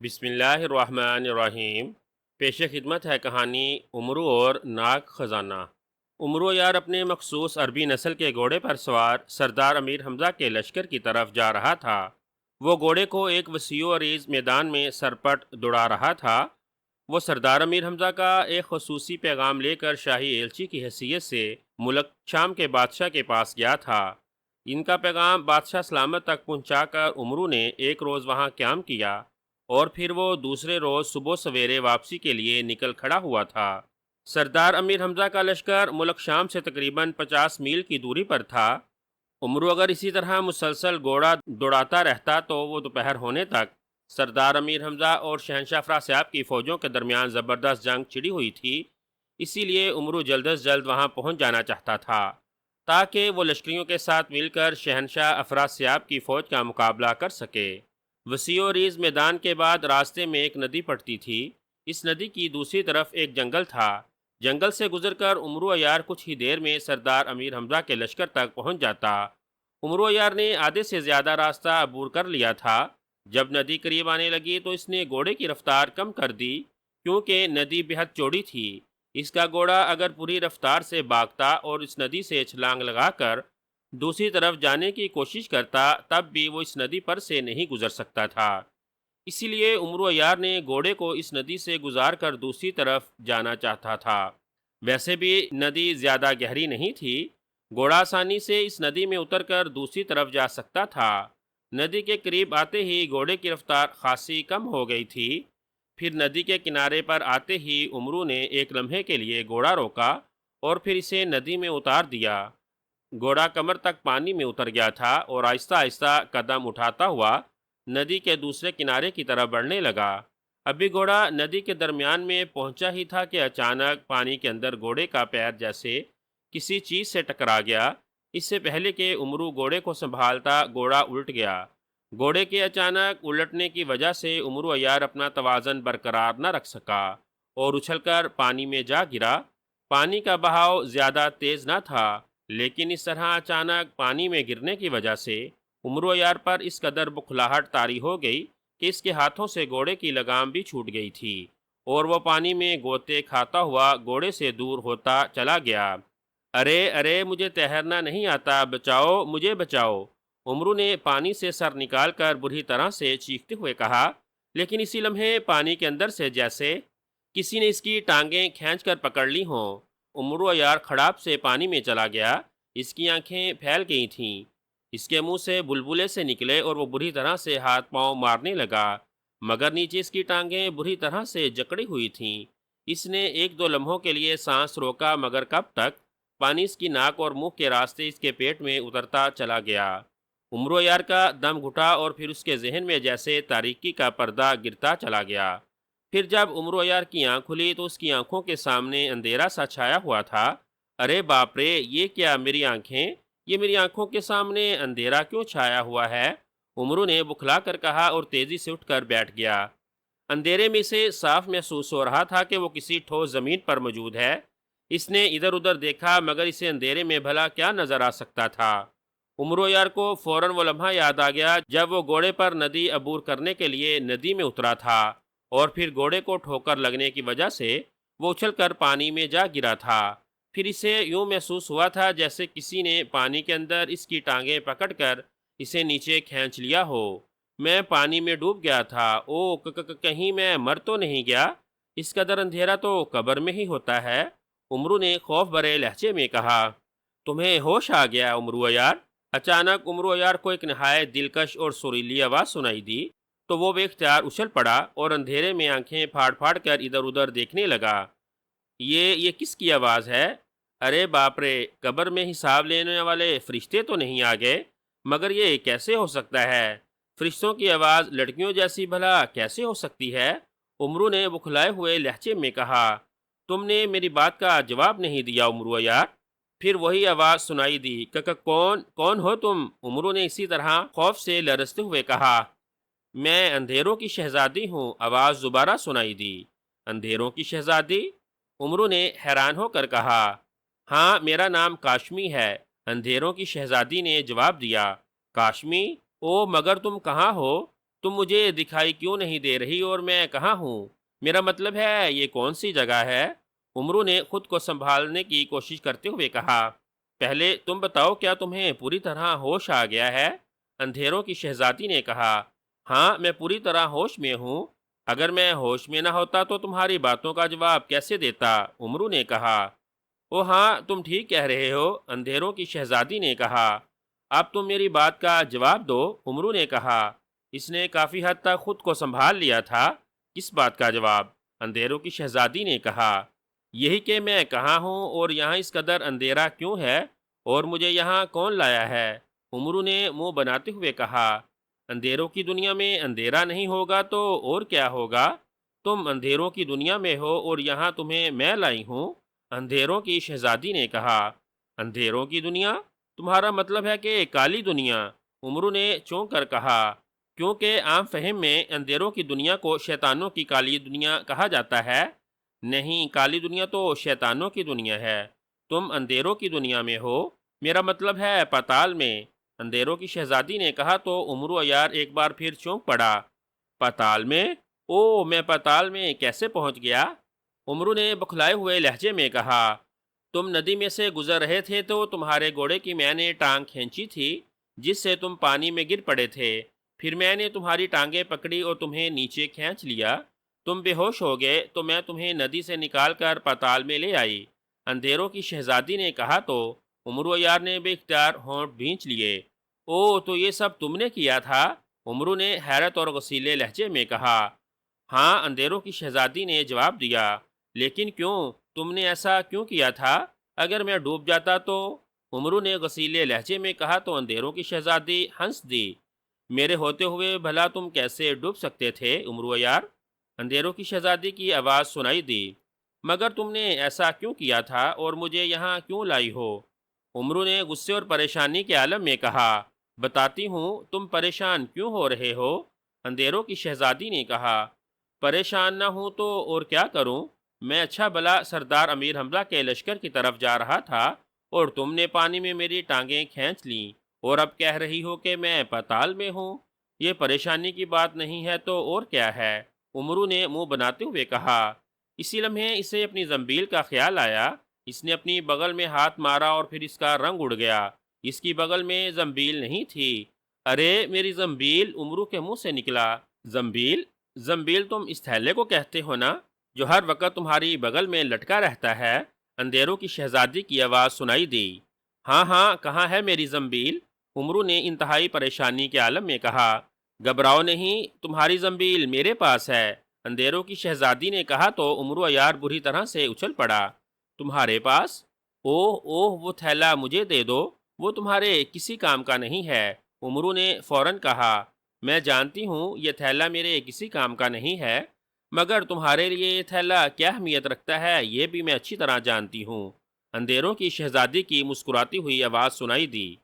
بسم اللہ الرحمن الرحیم۔ پیش خدمت ہے کہانی امرو اور ناگ خزانہ۔ امرو یار اپنے مخصوص عربی نسل کے گھوڑے پر سوار سردار امیر حمزہ کے لشکر کی طرف جا رہا تھا۔ وہ گھوڑے کو ایک وسیع و عریض میدان میں سرپٹ دوڑا رہا تھا۔ وہ سردار امیر حمزہ کا ایک خصوصی پیغام لے کر شاہی ایلچی کی حیثیت سے ملک شام کے بادشاہ کے پاس گیا تھا۔ ان کا پیغام بادشاہ سلامت تک پہنچا کر امرو نے ایک روز وہاں قیام کیا اور پھر وہ دوسرے روز صبح سویرے واپسی کے لیے نکل کھڑا ہوا تھا۔ سردار امیر حمزہ کا لشکر ملک شام سے تقریباً 50 میل کی دوری پر تھا۔ امرو اگر اسی طرح مسلسل گھوڑا دوڑاتا رہتا تو وہ دوپہر ہونے تک سردار امیر حمزہ اور شہنشاہ افراسیاب کی فوجوں کے درمیان زبردست جنگ چھڑی ہوئی تھی۔ اسی لیے امرو جلد از جلد وہاں پہنچ جانا چاہتا تھا تاکہ وہ لشکریوں کے ساتھ مل کر شہنشاہ افراسیاب کی فوج کا مقابلہ کر سکے۔ وسیع و عریض میدان کے بعد راستے میں ایک ندی پڑتی تھی۔ اس ندی کی دوسری طرف ایک جنگل تھا۔ جنگل سے گزر کر امرو عیار کچھ ہی دیر میں سردار امیر حمزہ کے لشکر تک پہنچ جاتا۔ امرو عیار نے آدھے سے زیادہ راستہ عبور کر لیا تھا۔ جب ندی قریب آنے لگی تو اس نے گھوڑے کی رفتار کم کر دی کیونکہ ندی بہت چوڑی تھی۔ اس کا گھوڑا اگر پوری رفتار سے بھاگتا اور اس ندی سے چھلانگ لگا کر دوسری طرف جانے کی کوشش کرتا تب بھی وہ اس ندی پر سے نہیں گزر سکتا تھا۔ اسی لیے امرو عیار نے گھوڑے کو اس ندی سے گزار کر دوسری طرف جانا چاہتا تھا۔ ویسے بھی ندی زیادہ گہری نہیں تھی۔ گھوڑا آسانی سے اس ندی میں اتر کر دوسری طرف جا سکتا تھا۔ ندی کے قریب آتے ہی گھوڑے کی رفتار خاصی کم ہو گئی تھی۔ پھر ندی کے کنارے پر آتے ہی امرو نے ایک لمحے کے لیے گھوڑا روکا اور پھر اسے ندی میں اتار دیا۔ گھوڑا کمر تک پانی میں اتر گیا تھا اور آہستہ آہستہ قدم اٹھاتا ہوا ندی کے دوسرے کنارے کی طرف بڑھنے لگا۔ ابھی گھوڑا ندی کے درمیان میں پہنچا ہی تھا کہ اچانک پانی کے اندر گھوڑے کا پیر جیسے کسی چیز سے ٹکرا گیا۔ اس سے پہلے کہ امرو گھوڑے کو سنبھالتا گھوڑا الٹ گیا۔ گھوڑے کے اچانک الٹنے کی وجہ سے امرو عیار اپنا توازن برقرار نہ رکھ سکا اور اچھل کر پانی میں جا گرا۔ پانی کا بہاؤ زیادہ تیز نہ تھا لیکن اس طرح اچانک پانی میں گرنے کی وجہ سے امرو عیار پر اس قدر بخلاہٹ طاری ہو گئی کہ اس کے ہاتھوں سے گھوڑے کی لگام بھی چھوٹ گئی تھی اور وہ پانی میں غوطے کھاتا ہوا گھوڑے سے دور ہوتا چلا گیا۔ ارے ارے مجھے تیرنا نہیں آتا، بچاؤ مجھے بچاؤ، امرو نے پانی سے سر نکال کر بری طرح سے چیختے ہوئے کہا، لیکن اسی لمحے پانی کے اندر سے جیسے کسی نے اس کی ٹانگیں کھینچ کر پکڑ لی ہوں۔ امرو عیار کھڑاپ سے پانی میں چلا گیا۔ اس کی آنکھیں پھیل گئی تھیں۔ اس کے منہ سے بلبلے سے نکلے اور وہ بری طرح سے ہاتھ پاؤں مارنے لگا، مگر نیچے اس کی ٹانگیں بری طرح سے جکڑی ہوئی تھیں۔ اس نے ایک دو لمحوں کے لیے سانس روکا مگر کب تک پانی اس کی ناک اور منہ کے راستے اس کے پیٹ میں اترتا چلا گیا۔ امرو عیار کا دم گھٹا اور پھر اس کے ذہن میں جیسے تاریکی کا پردہ گرتا چلا گیا۔ پھر جب امرو عیار کی آنکھ کھلی تو اس کی آنکھوں کے سامنے اندھیرا سا چھایا ہوا تھا۔ ارے باپ رے، یہ کیا میری آنکھیں، یہ میری آنکھوں کے سامنے اندھیرا کیوں چھایا ہوا ہے؟ امرو نے بکھلا کر کہا اور تیزی سے اٹھ کر بیٹھ گیا۔ اندھیرے میں اسے صاف محسوس ہو رہا تھا کہ وہ کسی ٹھوس زمین پر موجود ہے۔ اس نے ادھر ادھر دیکھا مگر اسے اندھیرے میں بھلا کیا نظر آ سکتا تھا؟ امرو یار کو فوراً وہ لمحہ یاد آ گیا جب وہ گھوڑے پر ندی عبور کرنے کے لیے ندی میں اترا تھا اور پھر گھوڑے کو ٹھوکر لگنے کی وجہ سے وہ اچھل کر پانی میں جا گرا تھا۔ پھر اسے یوں محسوس ہوا تھا جیسے کسی نے پانی کے اندر اس کی ٹانگیں پکڑ کر اسے نیچے کھینچ لیا ہو۔ میں پانی میں ڈوب گیا تھا، او کہیں میں مر تو نہیں گیا؟ اس قدر اندھیرا تو قبر میں ہی ہوتا ہے۔ امرو نے خوف بھرے لہجے میں کہا۔ تمہیں ہوش آ گیا امرو عیار؟ اچانک امرو عیار کو ایک نہایت دلکش اور سریلی آواز سنائی دی تو وہ بے اختیار اچھل پڑا اور اندھیرے میں آنکھیں پھاڑ پھاڑ کر ادھر ادھر دیکھنے لگا۔ یہ کس کی آواز ہے؟ ارے باپ رے، قبر میں حساب لینے والے فرشتے تو نہیں آ گئے؟ مگر یہ کیسے ہو سکتا ہے؟ فرشتوں کی آواز لڑکیوں جیسی بھلا کیسے ہو سکتی ہے؟ امرو نے بکھلائے ہوئے لہجے میں کہا۔ تم نے میری بات کا جواب نہیں دیا امرو عیار۔ پھر وہی آواز سنائی دی، کون ہو تم؟ امرو نے اسی طرح خوف سے لرزتے ہوئے کہا۔ میں اندھیروں کی شہزادی ہوں، آواز دوبارہ سنائی دی۔ اندھیروں کی شہزادی؟ امرو نے حیران ہو کر کہا۔ ہاں، میرا نام کاشمی ہے، اندھیروں کی شہزادی نے جواب دیا۔ کاشمی؟ او مگر تم کہاں ہو؟ تم مجھے دکھائی کیوں نہیں دے رہی اور میں کہاں ہوں؟ میرا مطلب ہے یہ کون سی جگہ ہے؟ عمرو نے خود کو سنبھالنے کی کوشش کرتے ہوئے کہا۔ پہلے تم بتاؤ، کیا تمہیں پوری طرح ہوش آ گیا ہے؟ اندھیروں کی شہزادی نے کہا۔ ہاں، میں پوری طرح ہوش میں ہوں۔ اگر میں ہوش میں نہ ہوتا تو تمہاری باتوں کا جواب کیسے دیتا؟ عمرو نے کہا۔ او ہاں، تم ٹھیک کہہ رہے ہو، اندھیروں کی شہزادی نے کہا۔ اب تم میری بات کا جواب دو، عمرو نے کہا۔ اس نے کافی حد تک خود کو سنبھال لیا تھا۔ کس بات کا جواب؟ اندھیروں کی شہزادی نے کہا۔ یہی کہ میں کہاں ہوں اور یہاں اس قدر اندھیرا کیوں ہے اور مجھے یہاں کون لایا ہے؟ عمرو نے منہ بناتے ہوئے کہا۔ اندھیروں کی دنیا میں اندھیرا نہیں ہوگا تو اور کیا ہوگا؟ تم اندھیروں کی دنیا میں ہو اور یہاں تمہیں میں لائی ہوں، اندھیروں کی شہزادی نے کہا۔ اندھیروں کی دنیا؟ تمہارا مطلب ہے کہ کالی دنیا؟ عمرو نے چونک کر کہا، کیونکہ عام فہم میں اندھیروں کی دنیا کو شیطانوں کی کالی دنیا کہا جاتا ہے۔ نہیں، کالی دنیا تو شیطانوں کی دنیا ہے۔ تم اندھیروں کی دنیا میں ہو، میرا مطلب ہے پاتال میں، اندھیروں کی شہزادی نے کہا تو عمرو عیار ایک بار پھر چونک پڑا۔ پاتال میں؟ او، میں پاتال میں کیسے پہنچ گیا؟ عمرو نے بکھلائے ہوئے لہجے میں کہا۔ تم ندی میں سے گزر رہے تھے تو تمہارے گھوڑے کی میں نے ٹانگ کھینچی تھی جس سے تم پانی میں گر پڑے تھے، پھر میں نے تمہاری ٹانگیں پکڑی اور تمہیں نیچے کھینچ لیا، تم بے ہوش ہو گئے تو میں تمہیں ندی سے نکال کر پاتال میں لے آئی، اندھیروں کی شہزادی نے کہا تو عمرو عیار نے بے اختیار ہونٹ بھینچ لیے۔ او، تو یہ سب تم نے کیا تھا؟ عمرو نے حیرت اور غصیلے لہجے میں کہا۔ ہاں، اندھیروں کی شہزادی نے جواب دیا۔ لیکن کیوں؟ تم نے ایسا کیوں کیا تھا؟ اگر میں ڈوب جاتا تو؟ عمرو نے غصیلے لہجے میں کہا تو اندھیروں کی شہزادی ہنس دی۔ میرے ہوتے ہوئے بھلا تم کیسے ڈوب سکتے تھے عمرو یار؟ اندھیروں کی شہزادی کی آواز سنائی دی۔ مگر تم نے ایسا کیوں کیا تھا اور مجھے یہاں کیوں لائی ہو؟ عمرو نے غصے اور پریشانی کے عالم میں کہا۔ بتاتی ہوں، تم پریشان کیوں ہو رہے ہو؟ اندھیروں کی شہزادی نے کہا۔ پریشان نہ ہوں تو اور کیا کروں؟ میں اچھا بھلا سردار امیر حمزہ کے لشکر کی طرف جا رہا تھا اور تم نے پانی میں میری ٹانگیں کھینچ لیں اور اب کہہ رہی ہو کہ میں پاتال میں ہوں۔ یہ پریشانی کی بات نہیں ہے تو اور کیا ہے؟ عمرو نے منہ بناتے ہوئے کہا۔ اسی لمحے اسے اپنی زنبیل کا خیال آیا۔ اس نے اپنی بغل میں ہاتھ مارا اور پھر اس کا رنگ اڑ گیا۔ اس کی بغل میں زنبیل نہیں تھی۔ ارے میری زنبیل! عمرو کے منہ سے نکلا۔ زنبیل؟ زنبیل تم اس تھیلے کو کہتے ہو نا جو ہر وقت تمہاری بغل میں لٹکا رہتا ہے؟ اندھیروں کی شہزادی کی آواز سنائی دی۔ ہاں ہاں، کہاں ہے میری زنبیل؟ عمرو نے انتہائی پریشانی کے عالم میں کہا۔ گھبراؤ نہیں، تمہاری زنبیل میرے پاس ہے، اندھیروں کی شہزادی نے کہا تو عمرو عیار بری طرح سے اچھل پڑا۔ تمہارے پاس؟ اوہ اوہ، وہ تھیلا مجھے دے دو، وہ تمہارے کسی کام کا نہیں ہے، عمرو نے فوراً کہا۔ میں جانتی ہوں یہ تھیلا میرے کسی کام کا نہیں ہے، مگر تمہارے لیے یہ تھیلا کیا اہمیت رکھتا ہے یہ بھی میں اچھی طرح جانتی ہوں۔ اندھیروں کی شہزادی کی مسکراتی ہوئی آواز سنائی دی۔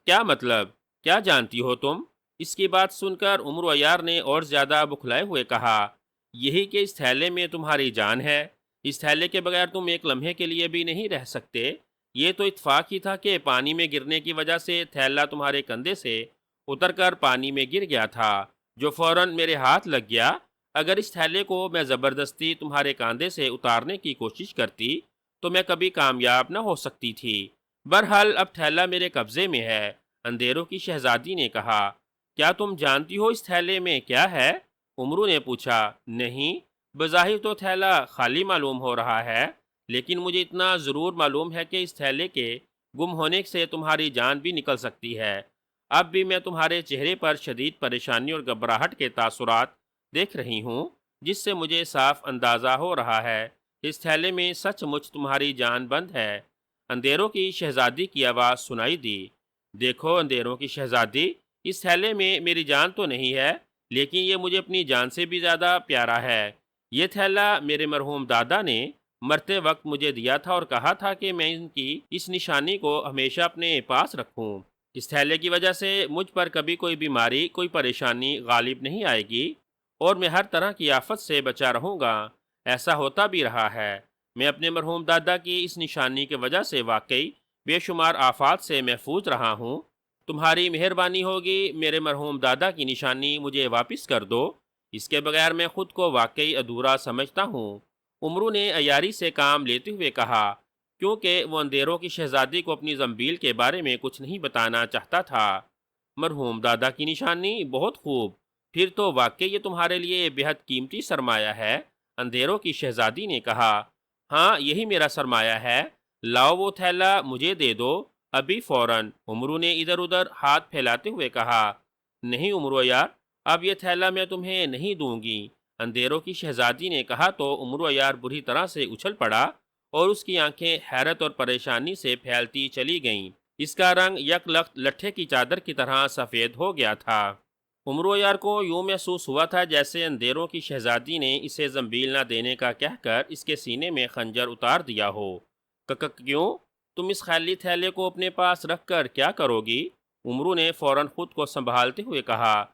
کیا مطلب؟ کیا جانتی ہو تم؟ اس کی بات سن کر عمرو عیار نے اور زیادہ بکھلائے ہوئے کہا۔ یہی کہ اس تھیلے میں تمہاری جان ہے، اس تھیلے کے بغیر تم ایک لمحے کے لیے بھی نہیں رہ سکتے۔ یہ تو اتفاق ہی تھا کہ پانی میں گرنے کی وجہ سے تھیلا تمہارے کندھے سے اتر کر پانی میں گر گیا تھا، جو فوراً میرے ہاتھ لگ گیا۔ اگر اس تھیلے کو میں زبردستی تمہارے کاندھے سے اتارنے کی کوشش کرتی تو میں کبھی کامیاب نہ ہو سکتی تھی۔ بہرحال اب تھیلا میرے قبضے میں ہے، اندھیروں کی شہزادی نے کہا۔ کیا تم جانتی ہو اس تھیلے میں کیا ہے؟ عمرو نے پوچھا۔ نہیں، بظاہر تو تھیلا خالی معلوم ہو رہا ہے، لیکن مجھے اتنا ضرور معلوم ہے کہ اس تھیلے کے گم ہونے سے تمہاری جان بھی نکل سکتی ہے۔ اب بھی میں تمہارے چہرے پر شدید پریشانی اور گھبراہٹ کے تاثرات دیکھ رہی ہوں، جس سے مجھے صاف اندازہ ہو رہا ہے کہ اس تھیلے میں سچ مچ تمہاری جان بند ہے۔ اندھیروں کی شہزادی کی آواز سنائی دی۔ دیکھو اندھیروں کی شہزادی، اس تھیلے میں میری جان تو نہیں ہے، لیکن یہ مجھے اپنی جان سے بھی زیادہ پیارا ہے۔ یہ تھیلا میرے مرحوم دادا نے مرتے وقت مجھے دیا تھا اور کہا تھا کہ میں ان کی اس نشانی کو ہمیشہ اپنے پاس رکھوں۔ اس تھیلے کی وجہ سے مجھ پر کبھی کوئی بیماری، کوئی پریشانی غالب نہیں آئے گی اور میں ہر طرح کی آفت سے بچا رہوں گا۔ ایسا ہوتا بھی رہا ہے۔ میں اپنے مرحوم دادا کی اس نشانی کی وجہ سے واقعی بے شمار آفات سے محفوظ رہا ہوں۔ تمہاری مہربانی ہوگی، میرے مرحوم دادا کی نشانی مجھے واپس کر دو، اس کے بغیر میں خود کو واقعی ادھورا سمجھتا ہوں۔ عمرو نے عیاری سے کام لیتے ہوئے کہا، کیونکہ وہ اندھیروں کی شہزادی کو اپنی زنبیل کے بارے میں کچھ نہیں بتانا چاہتا تھا۔ مرحوم دادا کی نشانی، بہت خوب، پھر تو واقعی یہ تمہارے لیے بہت قیمتی سرمایہ ہے، اندھیروں کی شہزادی نے کہا۔ ہاں، یہی میرا سرمایہ ہے، لاؤ وہ تھیلا مجھے دے دو، ابھی فوراً، عمرو نے ادھر ادھر ہاتھ پھیلاتے ہوئے کہا۔ نہیں عمرو یار، اب یہ تھیلا میں تمہیں نہیں دوں گی، اندھیروں کی شہزادی نے کہا تو عمرو یار بری طرح سے اچھل پڑا اور اس کی آنکھیں حیرت اور پریشانی سے پھیلتی چلی گئیں۔ اس کا رنگ یک لخت لٹھے کی چادر کی طرح سفید ہو گیا تھا۔ عمرو یار کو یوں محسوس ہوا تھا جیسے اندھیروں کی شہزادی نے اسے زنبیل نہ دینے کا کہہ کر اس کے سینے میں خنجر اتار دیا ہو۔ کیوں؟ تم اس خالی تھیلے کو اپنے پاس رکھ کر کیا کرو گی؟ عمرو نے فوراً خود کو سنبھالتے ہوئے کہا۔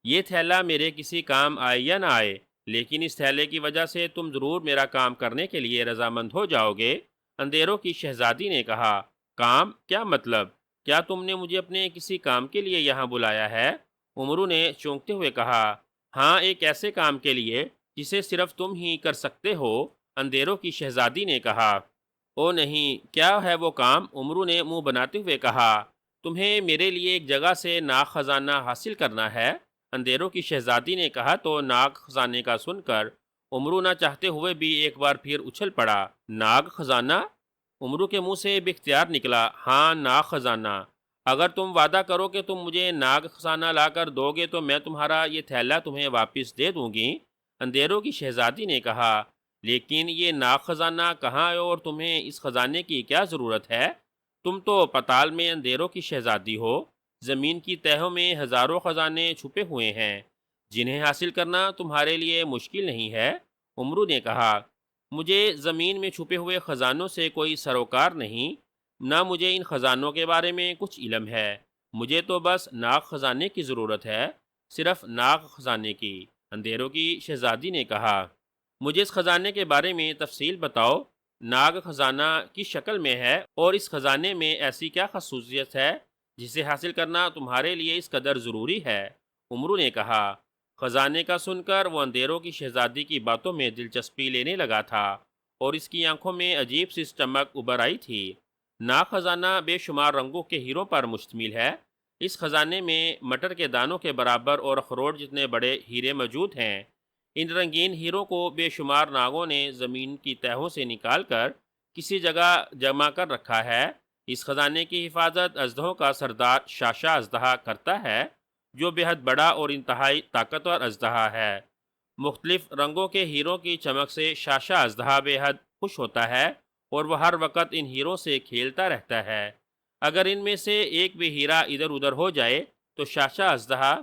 یہ تھیلا میرے کسی کام آئے یا نہ آئے، لیکن اس تھیلے کی وجہ سے تم ضرور میرا کام کرنے کے لیے رضامند ہو جاؤ گے، اندھیروں کی شہزادی نے کہا۔ کام؟ کیا مطلب؟ کیا تم نے مجھے اپنے کسی کام کے لیے یہاں بلایا ہے؟ عمرو نے چونکتے ہوئے کہا۔ ہاں، ایک ایسے کام کے لیے جسے صرف تم ہی کر سکتے ہو، اندھیروں کی شہزادی نے کہا۔ او نہیں، کیا ہے وہ کام؟ عمرو نے منہ بناتے ہوئے کہا۔ تمہیں میرے لیے ایک جگہ سے ناگ خزانہ حاصل کرنا ہے، اندھیروں کی شہزادی نے کہا تو ناگ خزانے کا سن کر عمرو نہ چاہتے ہوئے بھی ایک بار پھر اچھل پڑا۔ ناگ خزانہ؟ عمرو کے منہ سے بے اختیار نکلا۔ ہاں، ناگ خزانہ۔ اگر تم وعدہ کرو کہ تم مجھے ناگ خزانہ لا کر دو گے تو میں تمہارا یہ تھیلا تمہیں واپس دے دوں گی، اندھیروں کی شہزادی نے کہا۔ لیکن یہ ناگ خزانہ کہاں ہے اور تمہیں اس خزانے کی کیا ضرورت ہے؟ تم تو پتال میں اندھیروں کی شہزادی ہو، زمین کی تہوں میں ہزاروں خزانے چھپے ہوئے ہیں جنہیں حاصل کرنا تمہارے لیے مشکل نہیں ہے، عمرو نے کہا۔ مجھے زمین میں چھپے ہوئے خزانوں سے کوئی سروکار نہیں، نہ مجھے ان خزانوں کے بارے میں کچھ علم ہے، مجھے تو بس ناگ خزانے کی ضرورت ہے، صرف ناگ خزانے کی، اندھیروں کی شہزادی نے کہا۔ مجھے اس خزانے کے بارے میں تفصیل بتاؤ، ناگ خزانہ کس شکل میں ہے اور اس خزانے میں ایسی کیا خصوصیت ہے جسے حاصل کرنا تمہارے لیے اس قدر ضروری ہے، عمرو نے کہا۔ خزانے کا سن کر وہ اندھیروں کی شہزادی کی باتوں میں دلچسپی لینے لگا تھا اور اس کی آنکھوں میں عجیب سی چمک ابھر آئی تھی۔ ناگ خزانہ بے شمار رنگوں کے ہیروں پر مشتمل ہے، اس خزانے میں مٹر کے دانوں کے برابر اور اخروٹ جتنے بڑے ہیرے موجود ہیں۔ ان رنگین ہیروں کو بے شمار ناگوں نے زمین کی تہوں سے نکال کر کسی جگہ جمع کر رکھا ہے۔ اس خزانے کی حفاظت اژدہوں کا سردار شاشا اژدہا کرتا ہے، جو بے حد بڑا اور انتہائی طاقتور اژدہا ہے۔ مختلف رنگوں کے ہیروں کی چمک سے شاشا اژدہا بے حد خوش ہوتا ہے اور وہ ہر وقت ان ہیروں سے کھیلتا رہتا ہے۔ اگر ان میں سے ایک بھی ہیرا ادھر ادھر ہو جائے تو شاشا اژدہا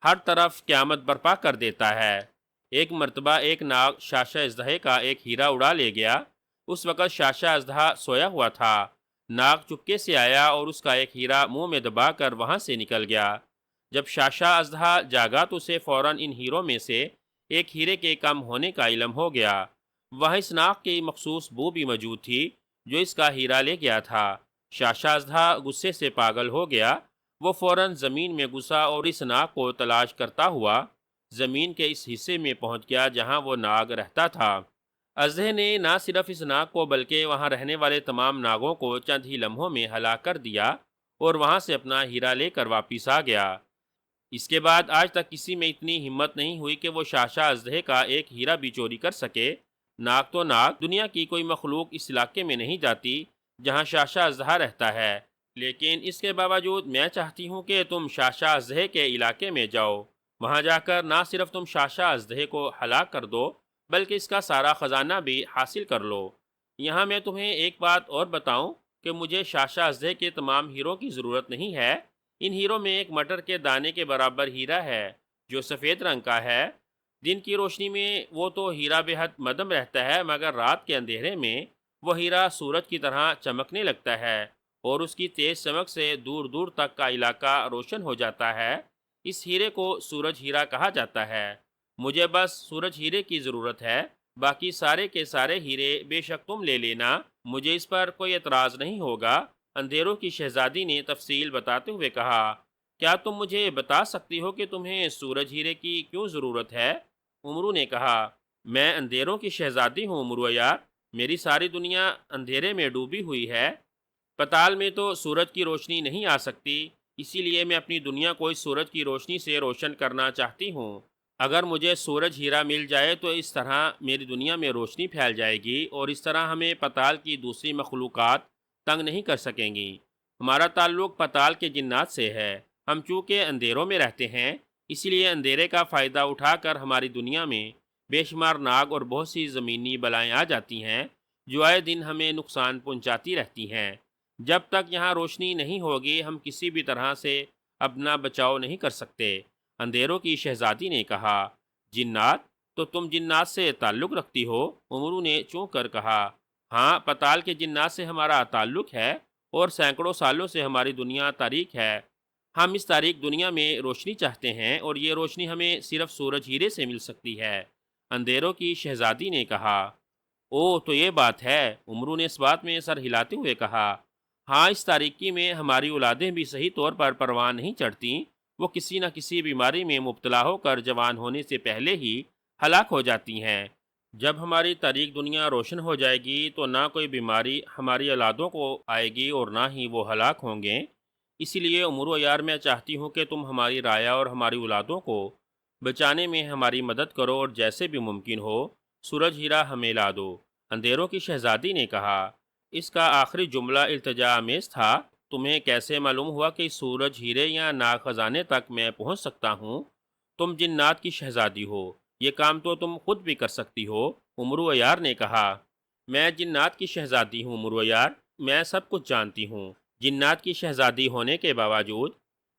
ہر طرف قیامت برپا کر دیتا ہے۔ ایک مرتبہ ایک ناگ شاشا اژدہے کا ایک ہیرا اڑا لے گیا۔ اس وقت شاشا اژدہا سویا ہوا تھا۔ ناگ چپکے سے آیا اور اس کا ایک ہیرا منہ میں دبا کر وہاں سے نکل گیا۔ جب شاشا اژدہا جاگا تو اسے فوراً ان ہیروں میں سے ایک ہیرے کے کم ہونے کا علم ہو گیا۔ وہاں اس ناگ کی مخصوص بو بھی موجود تھی جو اس کا ہیرا لے گیا تھا۔ شاشا اژدہا غصے سے پاگل ہو گیا۔ وہ فوراً زمین میں گھسا اور اس ناگ کو تلاش کرتا ہوا زمین کے اس حصے میں پہنچ گیا جہاں وہ ناگ رہتا تھا۔ اژدہے نے نہ صرف اس ناگ کو بلکہ وہاں رہنے والے تمام ناگوں کو چند ہی لمحوں میں ہلاک کر دیا اور وہاں سے اپنا ہیرا لے کر واپس آ گیا۔ اس کے بعد آج تک کسی میں اتنی ہمت نہیں ہوئی کہ وہ شاشا اژدہے کا ایک ہیرا بھی چوری کر سکے۔ ناگ تو ناگ، دنیا کی کوئی مخلوق اس علاقے میں نہیں جاتی جہاں شاشا اژدہا رہتا ہے، لیکن اس کے باوجود میں چاہتی ہوں کہ تم شاشا اژدہے کے علاقے میں جاؤ، وہاں جا کر نہ صرف تم شاشا اژدہے کو ہلاک کر دو بلکہ اس کا سارا خزانہ بھی حاصل کر لو۔ یہاں میں تمہیں ایک بات اور بتاؤں کہ مجھے شاشا اژدہے کے تمام ہیروں کی ضرورت نہیں ہے۔ ان ہیروں میں ایک مٹر کے دانے کے برابر ہیرا ہے جو سفید رنگ کا ہے۔ دن کی روشنی میں وہ تو ہیرا بے حد مدھم رہتا ہے، مگر رات کے اندھیرے میں وہ ہیرا سورج کی طرح چمکنے لگتا ہے اور اس کی تیز چمک سے دور دور تک کا علاقہ روشن ہو جاتا ہے۔ اس ہیرے کو سورج ہیرا کہا جاتا ہے۔ مجھے بس سورج ہیرے کی ضرورت ہے، باقی سارے کے سارے ہیرے بے شک تم لے لینا، مجھے اس پر کوئی اعتراض نہیں ہوگا۔ اندھیروں کی شہزادی نے تفصیل بتاتے ہوئے کہا، کیا تم مجھے بتا سکتی ہو کہ تمہیں سورج ہیرے کی کیوں ضرورت ہے؟ امرو نے کہا، میں اندھیروں کی شہزادی ہوں امرو یار، میری ساری دنیا اندھیرے میں ڈوبی ہوئی ہے، پتال میں تو سورج کی روشنی نہیں آ سکتی، اسی لیے میں اپنی دنیا کو اس سورج کی روشنی سے روشن کرنا چاہتی ہوں۔ اگر مجھے سورج ہیرا مل جائے تو اس طرح میری دنیا میں روشنی پھیل جائے گی اور اس طرح ہمیں پتال کی دوسری مخلوقات تنگ نہیں کر سکیں گی۔ ہمارا تعلق پتال کے جنات سے ہے، ہم چونکہ اندھیروں میں رہتے ہیں، اسی لیے اندھیرے کا فائدہ اٹھا کر ہماری دنیا میں بے شمار ناگ اور بہت سی زمینی بلائیں آ جاتی ہیں جو آئے دن ہمیں نقصان پہنچاتی رہتی ہیں۔ جب تک یہاں روشنی نہیں ہوگی ہم کسی بھی طرح سے اپنا بچاؤ نہیں کر سکتے۔ اندھیروں کی شہزادی نے کہا، جنات؟ تو تم جنات سے تعلق رکھتی ہو؟ امرو نے چونک کر کہا، ہاں، پتال کے جنات سے ہمارا تعلق ہے اور سینکڑوں سالوں سے ہماری دنیا تاریک ہے۔ ہم اس تاریک دنیا میں روشنی چاہتے ہیں اور یہ روشنی ہمیں صرف سورج ہیرے سے مل سکتی ہے۔ اندھیروں کی شہزادی نے کہا، اوہ تو یہ بات ہے؟ امرو نے اس بات میں سر ہلاتے ہوئے کہا، ہاں، اس تاریکی میں ہماری اولادیں بھی صحیح طور پر پروان نہیں چڑھتیں، وہ کسی نہ کسی بیماری میں مبتلا ہو کر جوان ہونے سے پہلے ہی ہلاک ہو جاتی ہیں۔ جب ہماری تاریک دنیا روشن ہو جائے گی تو نہ کوئی بیماری ہماری اولادوں کو آئے گی اور نہ ہی وہ ہلاک ہوں گے۔ اسی لیے امرو یار میں چاہتی ہوں کہ تم ہماری رایا اور ہماری اولادوں کو بچانے میں ہماری مدد کرو اور جیسے بھی ممکن ہو سورج ہیرا ہمیں لا دو۔ اندھیروں کی شہزادی نے کہا، اس کا آخری جملہ التجا آمیز تھا، تمہیں کیسے معلوم ہوا کہ سورج ہیرے یا ناگ خزانے تک میں پہنچ سکتا ہوں؟ تم جنات کی شہزادی ہو، یہ کام تو تم خود بھی کر سکتی ہو۔ امرو یار نے کہا، میں جنات کی شہزادی ہوں امرو یار، میں سب کچھ جانتی ہوں۔ جنات کی شہزادی ہونے کے باوجود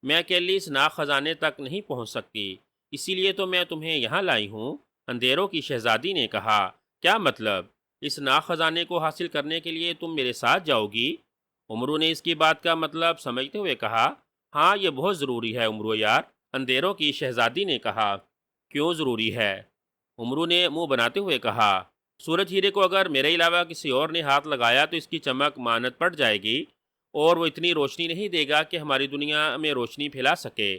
میں اکیلی اس ناگ خزانے تک نہیں پہنچ سکتی، اسی لیے تو میں تمہیں یہاں لائی ہوں۔ اندھیروں کی شہزادی نے کہا، کیا مطلب؟ اس ناگ خزانے کو حاصل کرنے کے لیے تم میرے ساتھ جاؤ گی؟ امرو نے اس کی بات کا مطلب سمجھتے ہوئے کہا، ہاں، یہ بہت ضروری ہے امرو یار۔ اندھیروں کی شہزادی نے کہا، کیوں ضروری ہے؟ امرو نے منہ بناتے ہوئے کہا، سورج ہیرے کو اگر میرے علاوہ کسی اور نے ہاتھ لگایا تو اس کی چمک مانت پڑ جائے گی اور وہ اتنی روشنی نہیں دے گا کہ ہماری دنیا میں روشنی پھیلا سکے۔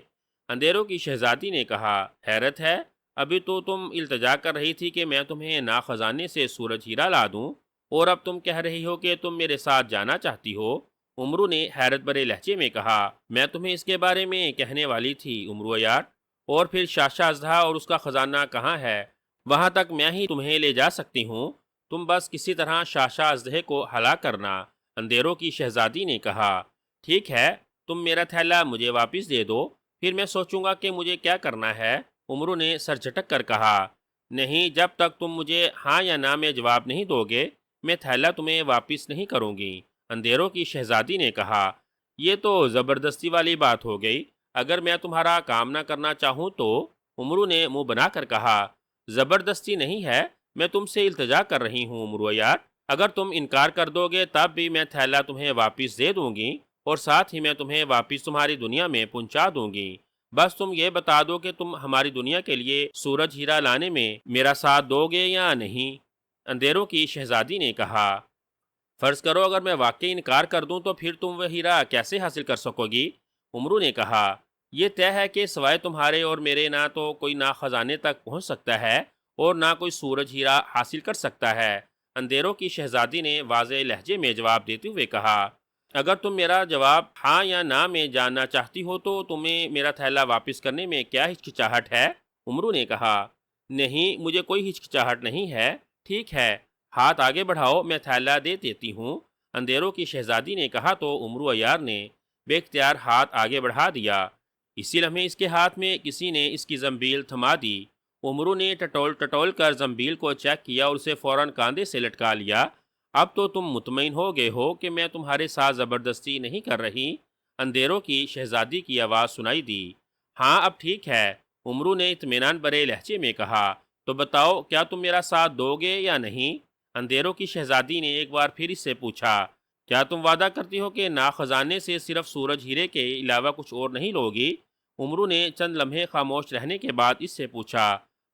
اندھیروں کی شہزادی نے کہا، حیرت ہے، ابھی تو تم التجا کر رہی تھی کہ میں تمہیں ناگ خزانے سے سورج ہیرا لا دوں اور اب تم کہہ رہی ہو کہ تم میرے ساتھ جانا چاہتی ہو۔ امرو نے حیرت بھرے لہجے میں کہا، میں تمہیں اس کے بارے میں کہنے والی تھی امرو یار، اور پھر شاشا اژدہا اور اس کا خزانہ کہاں ہے؟ وہاں تک میں ہی تمہیں لے جا سکتی ہوں، تم بس کسی طرح شاشا اژدہے کو ہلاک کرنا۔ اندھیروں کی شہزادی نے کہا، ٹھیک ہے، تم میرا تھیلا مجھے واپس دے دو، پھر میں سوچوں گا کہ مجھے کیا کرنا ہے۔ امرو نے سر جھٹک کر کہا، نہیں، جب تک تم مجھے ہاں یا نہ میں جواب نہیں دو گے میں تھیلا تمہیں واپس نہیں کروں گی۔ اندھیروں کی شہزادی نے کہا، یہ تو زبردستی والی بات ہو گئی، اگر میں تمہارا کام نہ کرنا چاہوں تو؟ امرو نے منہ بنا کر کہا، زبردستی نہیں ہے، میں تم سے التجا کر رہی ہوں امرو یار، اگر تم انکار کر دو گے تب بھی میں تھیلا تمہیں واپس دے دوں گی اور ساتھ ہی میں تمہیں واپس تمہاری دنیا میں پہنچا دوں گی۔ بس تم یہ بتا دو کہ تم ہماری دنیا کے لیے سورج ہیرا لانے میں میرا ساتھ دو گے یا نہیں۔ اندھیروں کی شہزادی نے کہا، فرض کرو اگر میں واقعی انکار کر دوں تو پھر تم وہ ہیرا کیسے حاصل کر سکو گی؟ امرو نے کہا، یہ طے ہے کہ سوائے تمہارے اور میرے نہ تو کوئی ناگ خزانے تک پہنچ سکتا ہے اور نہ کوئی سورج ہیرا حاصل کر سکتا ہے۔ اندھیروں کی شہزادی نے واضح لہجے میں جواب دیتے ہوئے کہا، اگر تم میرا جواب ہاں یا نہ میں جاننا چاہتی ہو تو تمہیں میرا تھیلا واپس کرنے میں کیا ہچکچاہٹ ہے؟ امرو نے کہا، نہیں، مجھے کوئی ہچکچاہٹ نہیں ہے، ٹھیک ہے، ہاتھ آگے بڑھاؤ، میں تھیلا دے دیتی ہوں۔ اندھیروں کی شہزادی نے کہا تو امرو عیار نے بے اختیار ہاتھ آگے بڑھا دیا، اسی لمحے اس کے ہاتھ میں کسی نے اس کی زنبیل تھما دی۔ امرو نے ٹٹول ٹٹول کر زنبیل کو چیک کیا اور اسے فوراً کاندھے سے لٹکا لیا۔ اب تو تم مطمئن ہو گئے ہو کہ میں تمہارے ساتھ زبردستی نہیں کر رہی؟ اندھیروں کی شہزادی کی آواز سنائی دی۔ ہاں، اب ٹھیک ہے، امرو نے اطمینان بھرے لہجے میں کہا، تو بتاؤ کیا تم میرا ساتھ دو گے یا نہیں؟ اندھیروں کی شہزادی نے ایک بار پھر اس سے پوچھا، کیا تم وعدہ کرتی ہو کہ ناگ خزانے سے صرف سورج ہیرے کے علاوہ کچھ اور نہیں لوگی؟ امرو نے چند لمحے خاموش رہنے کے بعد اس سے پوچھا،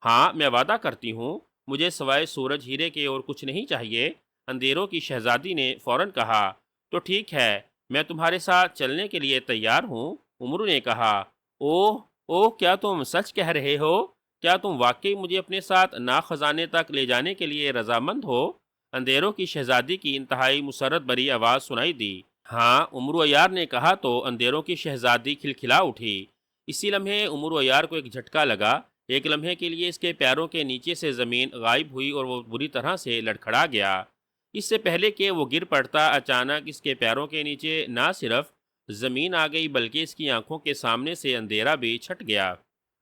ہاں، میں وعدہ کرتی ہوں، مجھے سوائے سورج ہیرے کے اور کچھ نہیں چاہیے۔ اندھیروں کی شہزادی نے فوراً کہا، تو ٹھیک ہے، میں تمہارے ساتھ چلنے کے لیے تیار ہوں۔ عمرو نے کہا، اوہ اوہ، کیا تم سچ کہہ رہے ہو؟ کیا تم واقعی مجھے اپنے ساتھ ناگ خزانے تک لے جانے کے لیے رضامند ہو؟ اندھیروں کی شہزادی کی انتہائی مسرت بھری آواز سنائی دی۔ ہاں، عمرو عیار نے کہا تو اندھیروں کی شہزادی کھلکھلا اٹھی۔ اسی لمحے عمرو عیار کو ایک جھٹکا لگا۔ ایک لمحے کے لیے اس کے پیروں کے نیچے سے زمین غائب ہوئی اور وہ بری طرح سے لڑکھڑا گیا۔ اس سے پہلے کہ وہ گر پڑتا، اچانک اس کے پیروں کے نیچے نہ صرف زمین آ گئی بلکہ اس کی آنکھوں کے سامنے سے اندھیرا بھی چھٹ گیا۔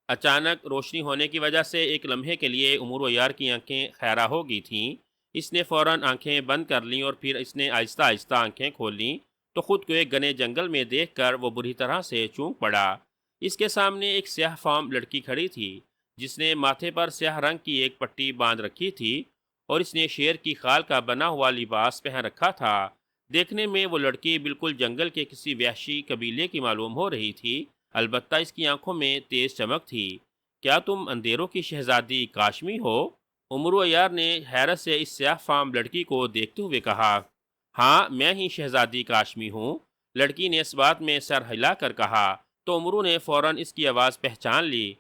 اچانک روشنی ہونے کی وجہ سے ایک لمحے کے لیے عمرو عیار کی آنکھیں خیرہ ہو گئی تھیں۔ اس نے فوراً آنکھیں بند کر لیں اور پھر اس نے آہستہ آہستہ آنکھیں کھول لیں تو خود کو ایک گھنے جنگل میں دیکھ کر وہ بری طرح سے چونک پڑا۔ اس کے سامنے ایک سیاہ فام لڑکی کھڑی تھی جس نے ماتھے پر سیاہ رنگ کی ایک پٹی باندھ رکھی تھی اور اس نے شیر کی خال کا بنا ہوا لباس پہن رکھا تھا۔ دیکھنے میں وہ لڑکی بالکل جنگل کے کسی وحشی قبیلے کی معلوم ہو رہی تھی، البتہ اس کی آنکھوں میں تیز چمک تھی۔ کیا تم اندھیروں کی شہزادی کاشمی ہو؟ عمرو عیار نے حیرت سے اس سیاہ فام لڑکی کو دیکھتے ہوئے کہا۔ ہاں، میں ہی شہزادی کاشمی ہوں، لڑکی نے اس بات میں سر ہلا کر کہا۔ تو عمرو نے فوراً اس کی آواز پہچان لی۔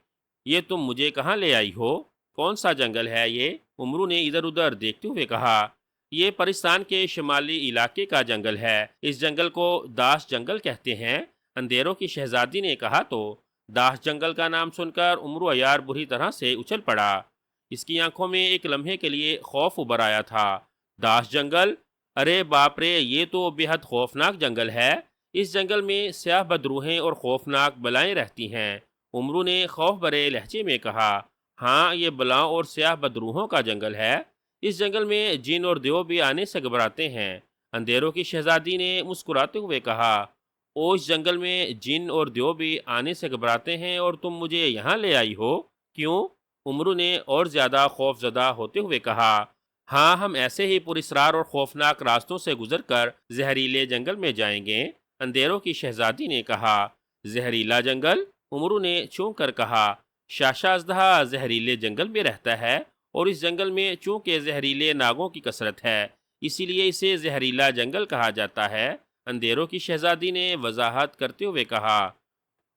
یہ تم مجھے کہاں لے آئی ہو؟ کون سا جنگل ہے یہ؟ عمرو نے ادھر ادھر دیکھتے ہوئے کہا۔ یہ پرستان کے شمالی علاقے کا جنگل ہے، اس جنگل کو داس جنگل کہتے ہیں، اندھیروں کی شہزادی نے کہا تو داس جنگل کا نام سن کر عمرو عیار بری طرح سے اچھل پڑا۔ اس کی آنکھوں میں ایک لمحے کے لیے خوف ابھر آیا تھا۔ داس جنگل؟ ارے باپ رے، یہ تو بے حد خوفناک جنگل ہے۔ اس جنگل میں سیاہ بدروہیں اور خوفناک بلائیں رہتی ہیں۔ عمرو نے خوف بھرے لہجے میں کہا۔ ہاں، یہ بلاؤں اور سیاہ بدروحوں کا جنگل ہے۔ اس جنگل میں جن اور دیو بھی آنے سے گھبراتے ہیں۔ اندھیروں کی شہزادی نے مسکراتے ہوئے کہا۔ او، اس جنگل میں جن اور دیو بھی آنے سے گھبراتے ہیں اور تم مجھے یہاں لے آئی ہو؟ کیوں؟ عمرو نے اور زیادہ خوف زدہ ہوتے ہوئے کہا۔ ہاں، ہم ایسے ہی پراسرار اور خوفناک راستوں سے گزر کر زہریلے جنگل میں جائیں گے، اندھیروں کی شہزادی نے کہا۔ زہریلا جنگل؟ عمرو نے چونک کر کہا۔ شاشا اژدہا زہریلے جنگل میں رہتا ہے اور اس جنگل میں چونکہ زہریلے ناگوں کی کثرت ہے اسی لیے اسے زہریلا جنگل کہا جاتا ہے، اندھیروں کی شہزادی نے وضاحت کرتے ہوئے کہا۔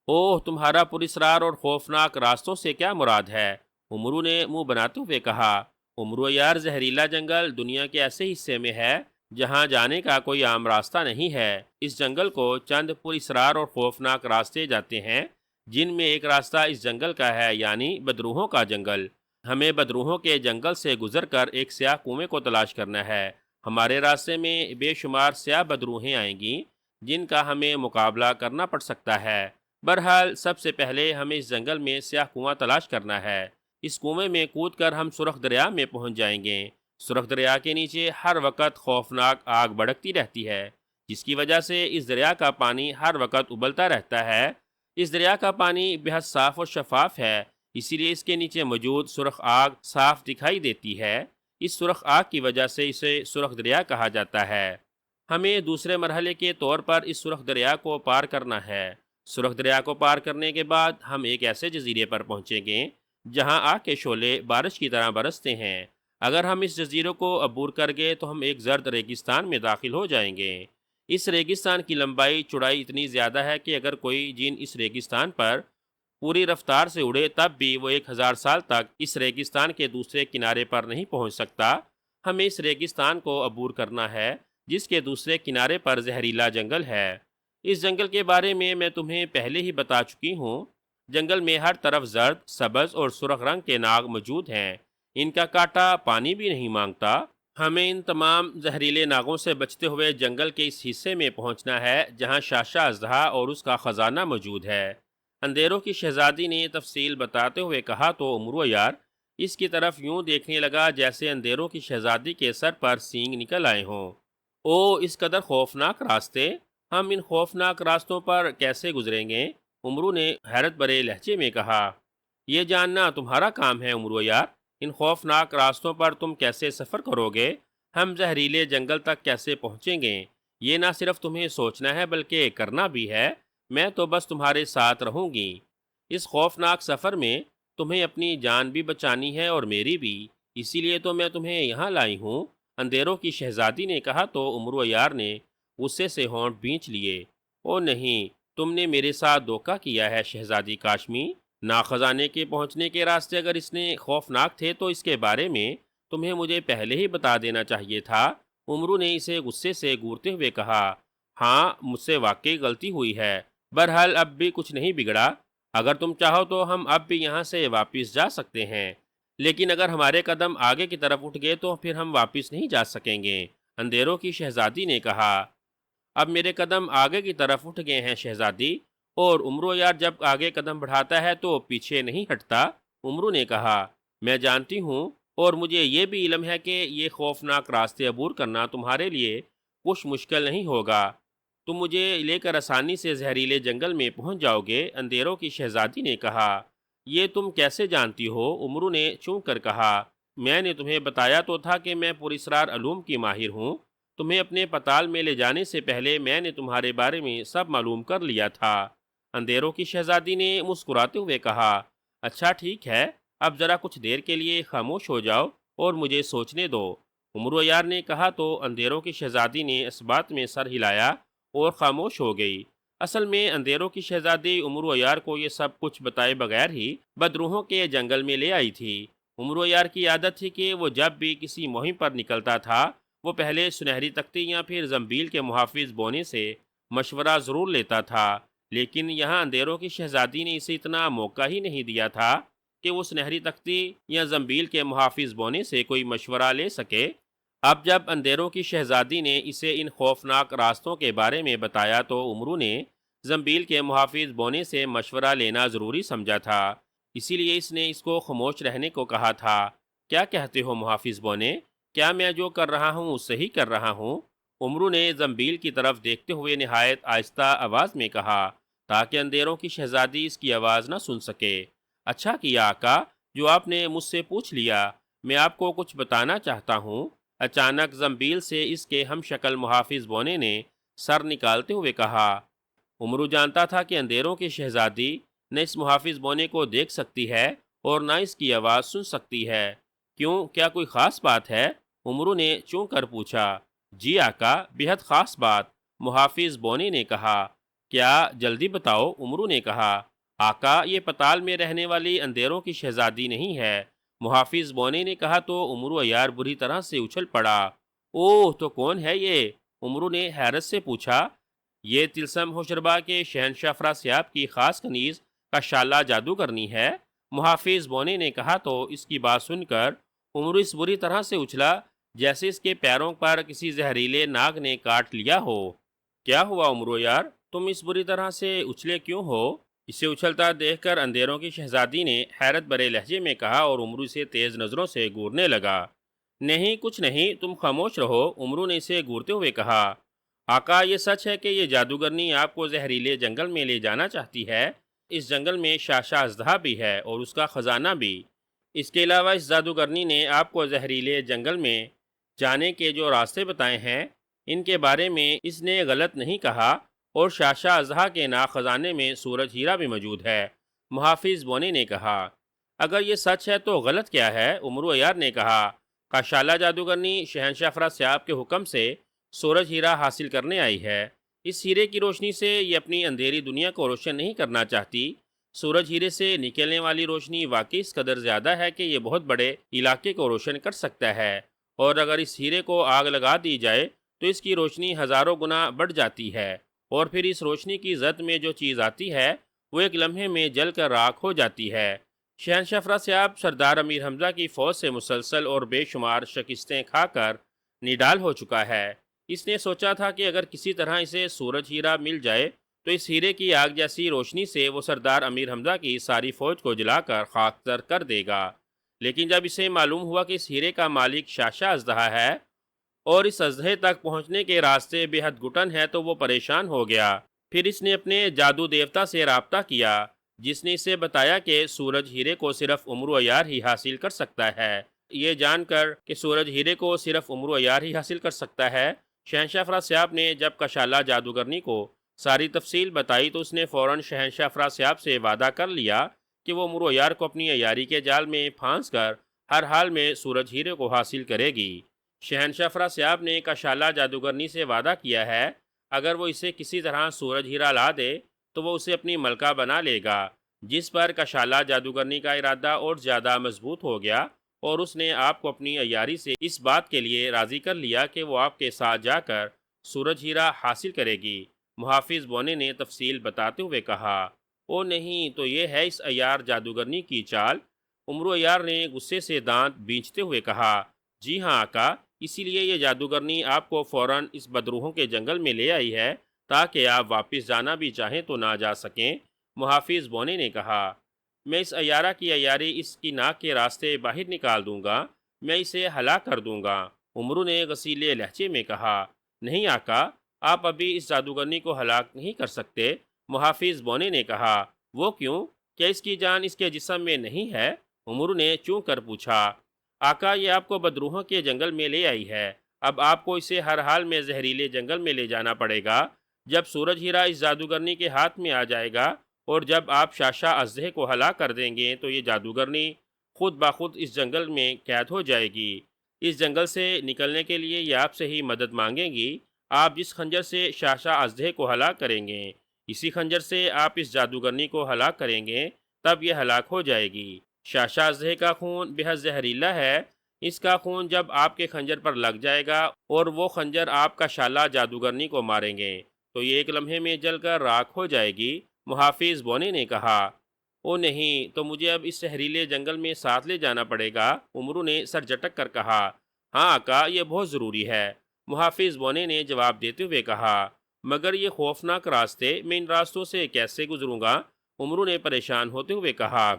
اوہ، تمہارا پراسرار اور خوفناک راستوں سے کیا مراد ہے؟ عمرو نے منہ بناتے ہوئے کہا۔ عمرو یار، زہریلا جنگل دنیا کے ایسے حصے میں ہے جہاں جانے کا کوئی عام راستہ نہیں ہے۔ اس جنگل کو چند پراسرار اور خوفناک راستے جاتے ہیں جن میں ایک راستہ اس جنگل کا ہے، یعنی بدروحوں کا جنگل۔ ہمیں بدروحوں کے جنگل سے گزر کر ایک سیاہ کنویں کو تلاش کرنا ہے۔ ہمارے راستے میں بے شمار سیاہ بدروحیں آئیں گی جن کا ہمیں مقابلہ کرنا پڑ سکتا ہے۔ بہرحال سب سے پہلے ہمیں اس جنگل میں سیاہ کنواں تلاش کرنا ہے۔ اس کنویں میں کود کر ہم سرخ دریا میں پہنچ جائیں گے۔ سرخ دریا کے نیچے ہر وقت خوفناک آگ بھڑکتی رہتی ہے جس کی وجہ سے اس دریا کا پانی ہر وقت ابلتا رہتا ہے۔ اس دریا کا پانی بے حد صاف اور شفاف ہے، اسی لیے اس کے نیچے موجود سرخ آگ صاف دکھائی دیتی ہے۔ اس سرخ آگ کی وجہ سے اسے سرخ دریا کہا جاتا ہے۔ ہمیں دوسرے مرحلے کے طور پر اس سرخ دریا کو پار کرنا ہے۔ سرخ دریا کو پار کرنے کے بعد ہم ایک ایسے جزیرے پر پہنچیں گے جہاں آگ کے شعلے بارش کی طرح برستے ہیں۔ اگر ہم اس جزیرے کو عبور کر گئے تو ہم ایک زرد ریگستان میں داخل ہو جائیں گے۔ اس ریگستان کی لمبائی چوڑائی اتنی زیادہ ہے کہ اگر کوئی جن اس ریگستان پر پوری رفتار سے اڑے تب بھی وہ 1000 سال تک اس ریگستان کے دوسرے کنارے پر نہیں پہنچ سکتا۔ ہمیں اس ریگستان کو عبور کرنا ہے جس کے دوسرے کنارے پر زہریلا جنگل ہے۔ اس جنگل کے بارے میں تمہیں پہلے ہی بتا چکی ہوں۔ جنگل میں ہر طرف زرد، سبز اور سرخ رنگ کے ناگ موجود ہیں۔ ان کا کانٹا پانی بھی نہیں مانگتا۔ ہمیں ان تمام زہریلے ناگوں سے بچتے ہوئے جنگل کے اس حصے میں پہنچنا ہے جہاں شاشا اژدہا اور اس کا خزانہ موجود ہے۔ اندھیروں کی شہزادی نے تفصیل بتاتے ہوئے کہا تو عمرو یار اس کی طرف یوں دیکھنے لگا جیسے اندھیروں کی شہزادی کے سر پر سینگ نکل آئے ہوں۔ او، اس قدر خوفناک راستے! ہم ان خوفناک راستوں پر کیسے گزریں گے؟ عمرو نے حیرت بھرے لہجے میں کہا۔ یہ جاننا تمہارا کام ہے عمرو یار، ان خوفناک راستوں پر تم کیسے سفر کرو گے؟ ہم زہریلے جنگل تک کیسے پہنچیں گے؟ یہ نہ صرف تمہیں سوچنا ہے بلکہ کرنا بھی ہے۔ میں تو بس تمہارے ساتھ رہوں گی۔ اس خوفناک سفر میں تمہیں اپنی جان بھی بچانی ہے اور میری بھی، اسی لیے تو میں تمہیں یہاں لائی ہوں، اندھیروں کی شہزادی نے کہا تو عمرو یار نے غصے سے ہونٹ بھینچ لیے۔ او نہیں، تم نے میرے ساتھ دھوکہ کیا ہے شہزادی کاشمی۔ ناخزانے کے پہنچنے کے راستے اگر اس نے خوفناک تھے تو اس کے بارے میں تمہیں مجھے پہلے ہی بتا دینا چاہیے تھا۔ عمرو نے اسے غصے سے گورتے ہوئے کہا، ہاں مجھ سے واقعی غلطی ہوئی ہے، بہرحال اب بھی کچھ نہیں بگڑا۔ اگر تم چاہو تو ہم اب بھی یہاں سے واپس جا سکتے ہیں، لیکن اگر ہمارے قدم آگے کی طرف اٹھ گئے تو پھر ہم واپس نہیں جا سکیں گے۔ اندھیروں کی شہزادی نے کہا، اب میرے قدم آگے کی طرف اٹھ گئے ہیں شہزادی، اور عمرو یار جب آگے قدم بڑھاتا ہے تو پیچھے نہیں ہٹتا۔ عمرو نے کہا، میں جانتی ہوں، اور مجھے یہ بھی علم ہے کہ یہ خوفناک راستے عبور کرنا تمہارے لیے کچھ مشکل نہیں ہوگا۔ تم مجھے لے کر آسانی سے زہریلے جنگل میں پہنچ جاؤ گے۔ اندھیروں کی شہزادی نے کہا، یہ تم کیسے جانتی ہو؟ عمرو نے چونک کر کہا، میں نے تمہیں بتایا تو تھا کہ میں پراسرار علوم کی ماہر ہوں۔ تمہیں اپنے پتال میں لے جانے سے پہلے میں نے تمہارے بارے میں سب معلوم کر لیا تھا۔ اندھیروں کی شہزادی نے مسکراتے ہوئے کہا، اچھا ٹھیک ہے، اب ذرا کچھ دیر کے لیے خاموش ہو جاؤ اور مجھے سوچنے دو۔ عمرو یار نے کہا تو اندھیروں کی شہزادی نے اس بات میں سر ہلایا اور خاموش ہو گئی۔ اصل میں اندھیروں کی شہزادی عمرو یار کو یہ سب کچھ بتائے بغیر ہی بدروحوں کے جنگل میں لے آئی تھی۔ عمرو یار کی عادت تھی کہ وہ جب بھی کسی مہم پر نکلتا تھا وہ پہلے سنہری تختی یا پھر زنبیل کے محافظ بونے سے مشورہ ضرور لیتا تھا، لیکن یہاں اندھیروں کی شہزادی نے اسے اتنا موقع ہی نہیں دیا تھا کہ وہ سنہری تختی یا زنبیل کے محافظ بونے سے کوئی مشورہ لے سکے۔ اب جب اندھیروں کی شہزادی نے اسے ان خوفناک راستوں کے بارے میں بتایا تو عمرو نے زنبیل کے محافظ بونے سے مشورہ لینا ضروری سمجھا تھا، اسی لیے اس نے اس کو خاموش رہنے کو کہا تھا۔ کیا کہتے ہو محافظ بونے؟ کیا میں جو کر رہا ہوں صحیح کر رہا ہوں؟ عمرو نے زنبیل کی طرف دیکھتے ہوئے نہایت آہستہ آواز میں کہا تاکہ اندھیروں کی شہزادی اس کی آواز نہ سن سکے۔ اچھا کیا آقا جو آپ نے مجھ سے پوچھ لیا، میں آپ کو کچھ بتانا چاہتا ہوں۔ اچانک زنبیل سے اس کے ہم شکل محافظ بونے نے سر نکالتے ہوئے کہا۔ عمرو جانتا تھا کہ اندھیروں کی شہزادی نہ اس محافظ بونے کو دیکھ سکتی ہے اور نہ اس کی آواز سن سکتی ہے۔ کیوں، کیا کوئی خاص بات ہے؟ عمرو نے چونک کر پوچھا۔ جی آقا، بہت خاص بات، محافظ بونے نے کہا۔ کیا، جلدی بتاؤ، عمرو نے کہا۔ آقا، یہ پتال میں رہنے والی اندھیروں کی شہزادی نہیں ہے، محافظ بونے نے کہا تو عمرو یار بری طرح سے اچھل پڑا۔ اوہ، تو کون ہے یہ؟ عمرو نے حیرت سے پوچھا۔ یہ طلسم ہوشربا کے شہنشاہ افراسیاب کی خاص کنیز کشالہ جادوگرنی ہے، محافظ بونے نے کہا تو اس کی بات سن کر عمرو اس بری طرح سے اچھلا جیسے اس کے پیروں پر کسی زہریلے ناگ نے کاٹ لیا ہو۔ کیا ہوا عمرو یار، تم اس بری طرح سے اچھلے کیوں ہو؟ اسے اچھلتا دیکھ کر اندھیروں کی شہزادی نے حیرت بھرے لہجے میں کہا اور عمرو سے تیز نظروں سے گورنے لگا۔ نہیں کچھ نہیں، تم خاموش رہو، عمرو نے اسے گورتے ہوئے کہا۔ آقا، یہ سچ ہے کہ یہ جادوگرنی آپ کو زہریلے جنگل میں لے جانا چاہتی ہے؟ اس جنگل میں شاشا اژدہا بھی ہے اور اس کا خزانہ بھی۔ اس کے علاوہ اس جادوگرنی نے آپ کو زہریلے جنگل میں جانے کے جو راستے بتائے ہیں ان کے بارے میں اس نے غلط نہیں کہا، اور شاشا اژدہا کے ناگ خزانے میں سورج ہیرا بھی موجود ہے، محافظ بونے نے کہا۔ اگر یہ سچ ہے تو غلط کیا ہے؟ عمرو یار نے کہا۔ کاشالہ جادوگرنی شہنشاہ افراسیاب کے حکم سے سورج ہیرا حاصل کرنے آئی ہے۔ اس ہیرے کی روشنی سے یہ اپنی اندھیری دنیا کو روشن نہیں کرنا چاہتی۔ سورج ہیرے سے نکلنے والی روشنی واقعی اس قدر زیادہ ہے کہ یہ بہت بڑے علاقے کو روشن کر سکتا ہے، اور اگر اس ہیرے کو آگ لگا دی جائے تو اس کی روشنی ہزاروں گنا بڑھ جاتی ہے، اور پھر اس روشنی کی زد میں جو چیز آتی ہے وہ ایک لمحے میں جل کر راکھ ہو جاتی ہے۔ شہنشاہ افراسیاب سردار امیر حمزہ کی فوج سے مسلسل اور بے شمار شکستیں کھا کر نڈال ہو چکا ہے۔ اس نے سوچا تھا کہ اگر کسی طرح اسے سورج ہیرا مل جائے تو اس ہیرے کی آگ جیسی روشنی سے وہ سردار امیر حمزہ کی ساری فوج کو جلا کر خاکستر کر دے گا، لیکن جب اسے معلوم ہوا کہ اس ہیرے کا مالک شاشا اژدہا ہے اور اس اژدہے تک پہنچنے کے راستے بے حد گھٹن ہے تو وہ پریشان ہو گیا۔ پھر اس نے اپنے جادو دیوتا سے رابطہ کیا جس نے اسے بتایا کہ سورج ہیرے کو صرف عمرو یار ہی حاصل کر سکتا ہے۔ یہ جان کر کہ سورج ہیرے کو صرف عمرو یار ہی حاصل کر سکتا ہے، شہنشاہ افراسیاب نے جب کشالہ جادوگرنی کو ساری تفصیل بتائی تو اس نے فوراً شہنشاہ افراسیاب سے وعدہ کر لیا کہ وہ عمرو یار کو اپنی عیاری کے جال میں پھانس کر ہر حال میں سورج ہیرے کو حاصل کرے گی۔ شہنشاہ افراسیاب نے کشالہ جادوگرنی سے وعدہ کیا ہے اگر وہ اسے کسی طرح سورج ہیرا لا دے تو وہ اسے اپنی ملکہ بنا لے گا، جس پر کشالہ جادوگرنی کا ارادہ اور زیادہ مضبوط ہو گیا، اور اس نے آپ کو اپنی عیاری سے اس بات کے لیے راضی کر لیا کہ وہ آپ کے ساتھ جا کر سورج ہیرا حاصل کرے گی۔ محافظ بونے نے تفصیل بتاتے ہوئے کہا، او نہیں، تو یہ ہے اس عیار جادوگرنی کی چال؟ عمرو عیار نے غصے سے دانت بینچتے ہوئے کہا، جی ہاں آقا، اسی لیے یہ جادوگرنی آپ کو فوراً اس بدروحوں کے جنگل میں لے آئی ہے تاکہ آپ واپس جانا بھی چاہیں تو نہ جا سکیں۔ محافظ بونے نے کہا، میں اس عیارہ کی عیاری اس کی ناک کے راستے باہر نکال دوں گا، میں اسے ہلاک کر دوں گا۔ عمرو نے غصیلے لہجے میں کہا، نہیں آقا، آپ ابھی اس جادوگرنی کو ہلاک نہیں کر سکتے۔ محافظ بونے نے کہا، وہ کیوں؟ کیا اس کی جان اس کے جسم میں نہیں ہے؟ عمرو نے چون کر پوچھا، آقا، یہ آپ کو بدروحوں کے جنگل میں لے آئی ہے، اب آپ کو اسے ہر حال میں زہریلے جنگل میں لے جانا پڑے گا۔ جب سورج ہیرا اس جادوگرنی کے ہاتھ میں آ جائے گا اور جب آپ شاشا اژدہے کو ہلاک کر دیں گے تو یہ جادوگرنی خود بخود اس جنگل میں قید ہو جائے گی۔ اس جنگل سے نکلنے کے لیے یہ آپ سے ہی مدد مانگیں گی۔ آپ جس خنجر سے شاشا اژدہے کو ہلاک کریں گے، اسی خنجر سے آپ اس جادوگرنی کو ہلاک کریں گے، تب یہ ہلاک ہو جائے گی۔ شاشا اژدہے کا خون بے حد زہریلا ہے، اس کا خون جب آپ کے خنجر پر لگ جائے گا اور وہ خنجر آپ کا شالہ جادوگرنی کو ماریں گے تو یہ ایک لمحے میں جل کر راکھ ہو جائے گی۔ محافظ بونے نے کہا، او نہیں، تو مجھے اب اس زہریلے جنگل میں ساتھ لے جانا پڑے گا؟ عمرو نے سر جھٹک کر کہا، ہاں آقا، یہ بہت ضروری ہے۔ محافظ بونے نے جواب دیتے ہوئے کہا، مگر یہ خوفناک راستے، میں ان راستوں سے کیسے گزروں گا؟ عمرو نے پریشان ہوتے ہوئے کہا،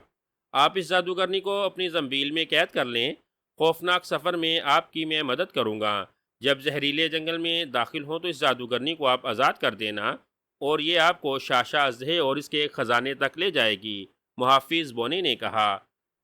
آپ اس جادوگرنی کو اپنی زنبیل میں قید کر لیں، خوفناک سفر میں آپ کی میں مدد کروں گا۔ جب زہریلے جنگل میں داخل ہوں تو اس جادوگرنی کو آپ آزاد کر دینا اور یہ آپ کو شاشا اژدہے اور اس کے خزانے تک لے جائے گی۔ محافظ بونے نے کہا،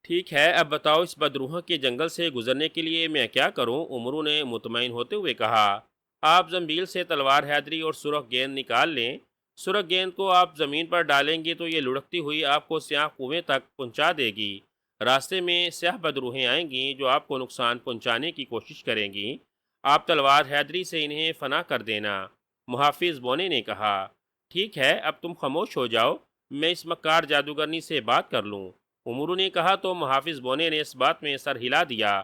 ٹھیک ہے، اب بتاؤ اس بدروحوں کے جنگل سے گزرنے کے لیے میں کیا کروں؟ عمرو نے مطمئن ہوتے ہوئے کہا، آپ زنبیل سے تلوار حیدری اور سرخ گیند نکال لیں، سرخ گیند کو آپ زمین پر ڈالیں گے تو یہ لڑکتی ہوئی آپ کو سیاہ کنویں تک پہنچا دے گی۔ راستے میں سیاہ بدروہیں آئیں گی جو آپ کو نقصان پہنچانے کی کوشش کریں گی، آپ تلوار حیدری سے انہیں فنا کر دینا۔ محافظ بونے نے کہا، ٹھیک ہے، اب تم خاموش ہو جاؤ، میں اس مکار جادوگرنی سے بات کر لوں۔ عمرو نے کہا تو محافظ بونے نے اس بات میں سر ہلا دیا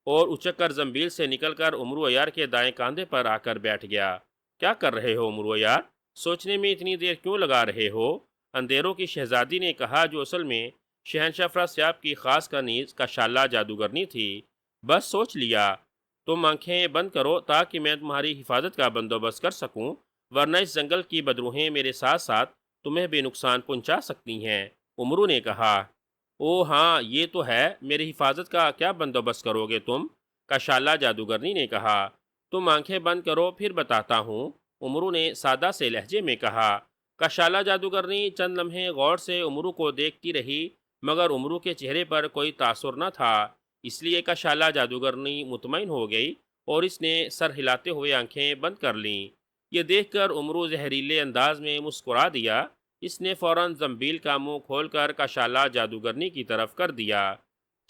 اور اچک کر زنبیل سے نکل کر عمرو عیار کے دائیں کاندھے پر آ کر بیٹھ گیا۔ کیا کر رہے ہو عمرو عیار؟ سوچنے میں اتنی دیر کیوں لگا رہے ہو؟ اندھیروں کی شہزادی نے کہا، جو اصل میں شہنشاہ افراسیاب کی خاص کنیز کا شالہ جادوگرنی تھی۔ بس سوچ لیا، تم آنکھیں بند کرو تاکہ میں تمہاری حفاظت کا بندوبست کر سکوں، ورنہ اس جنگل کی بدروہیں میرے ساتھ ساتھ تمہیں بھی نقصان پہنچا سکتی ہیں۔ عمرو نے کہا، او ہاں، یہ تو ہے، میری حفاظت کا کیا بندوبست کرو گے تم؟ کشالہ جادوگرنی نے کہا، تم آنکھیں بند کرو پھر بتاتا ہوں۔ عمرو نے سادہ سے لہجے میں کہا۔ کشالہ جادوگرنی چند لمحے غور سے عمرو کو دیکھتی رہی، مگر عمرو کے چہرے پر کوئی تاثر نہ تھا، اس لیے کشالہ جادوگرنی مطمئن ہو گئی اور اس نے سر ہلاتے ہوئے آنکھیں بند کر لیں۔ یہ دیکھ کر عمرو زہریلے انداز میں مسکرا دیا، اس نے فوراً زنبیل کا منہ کھول کر کشالہ جادوگرنی کی طرف کر دیا۔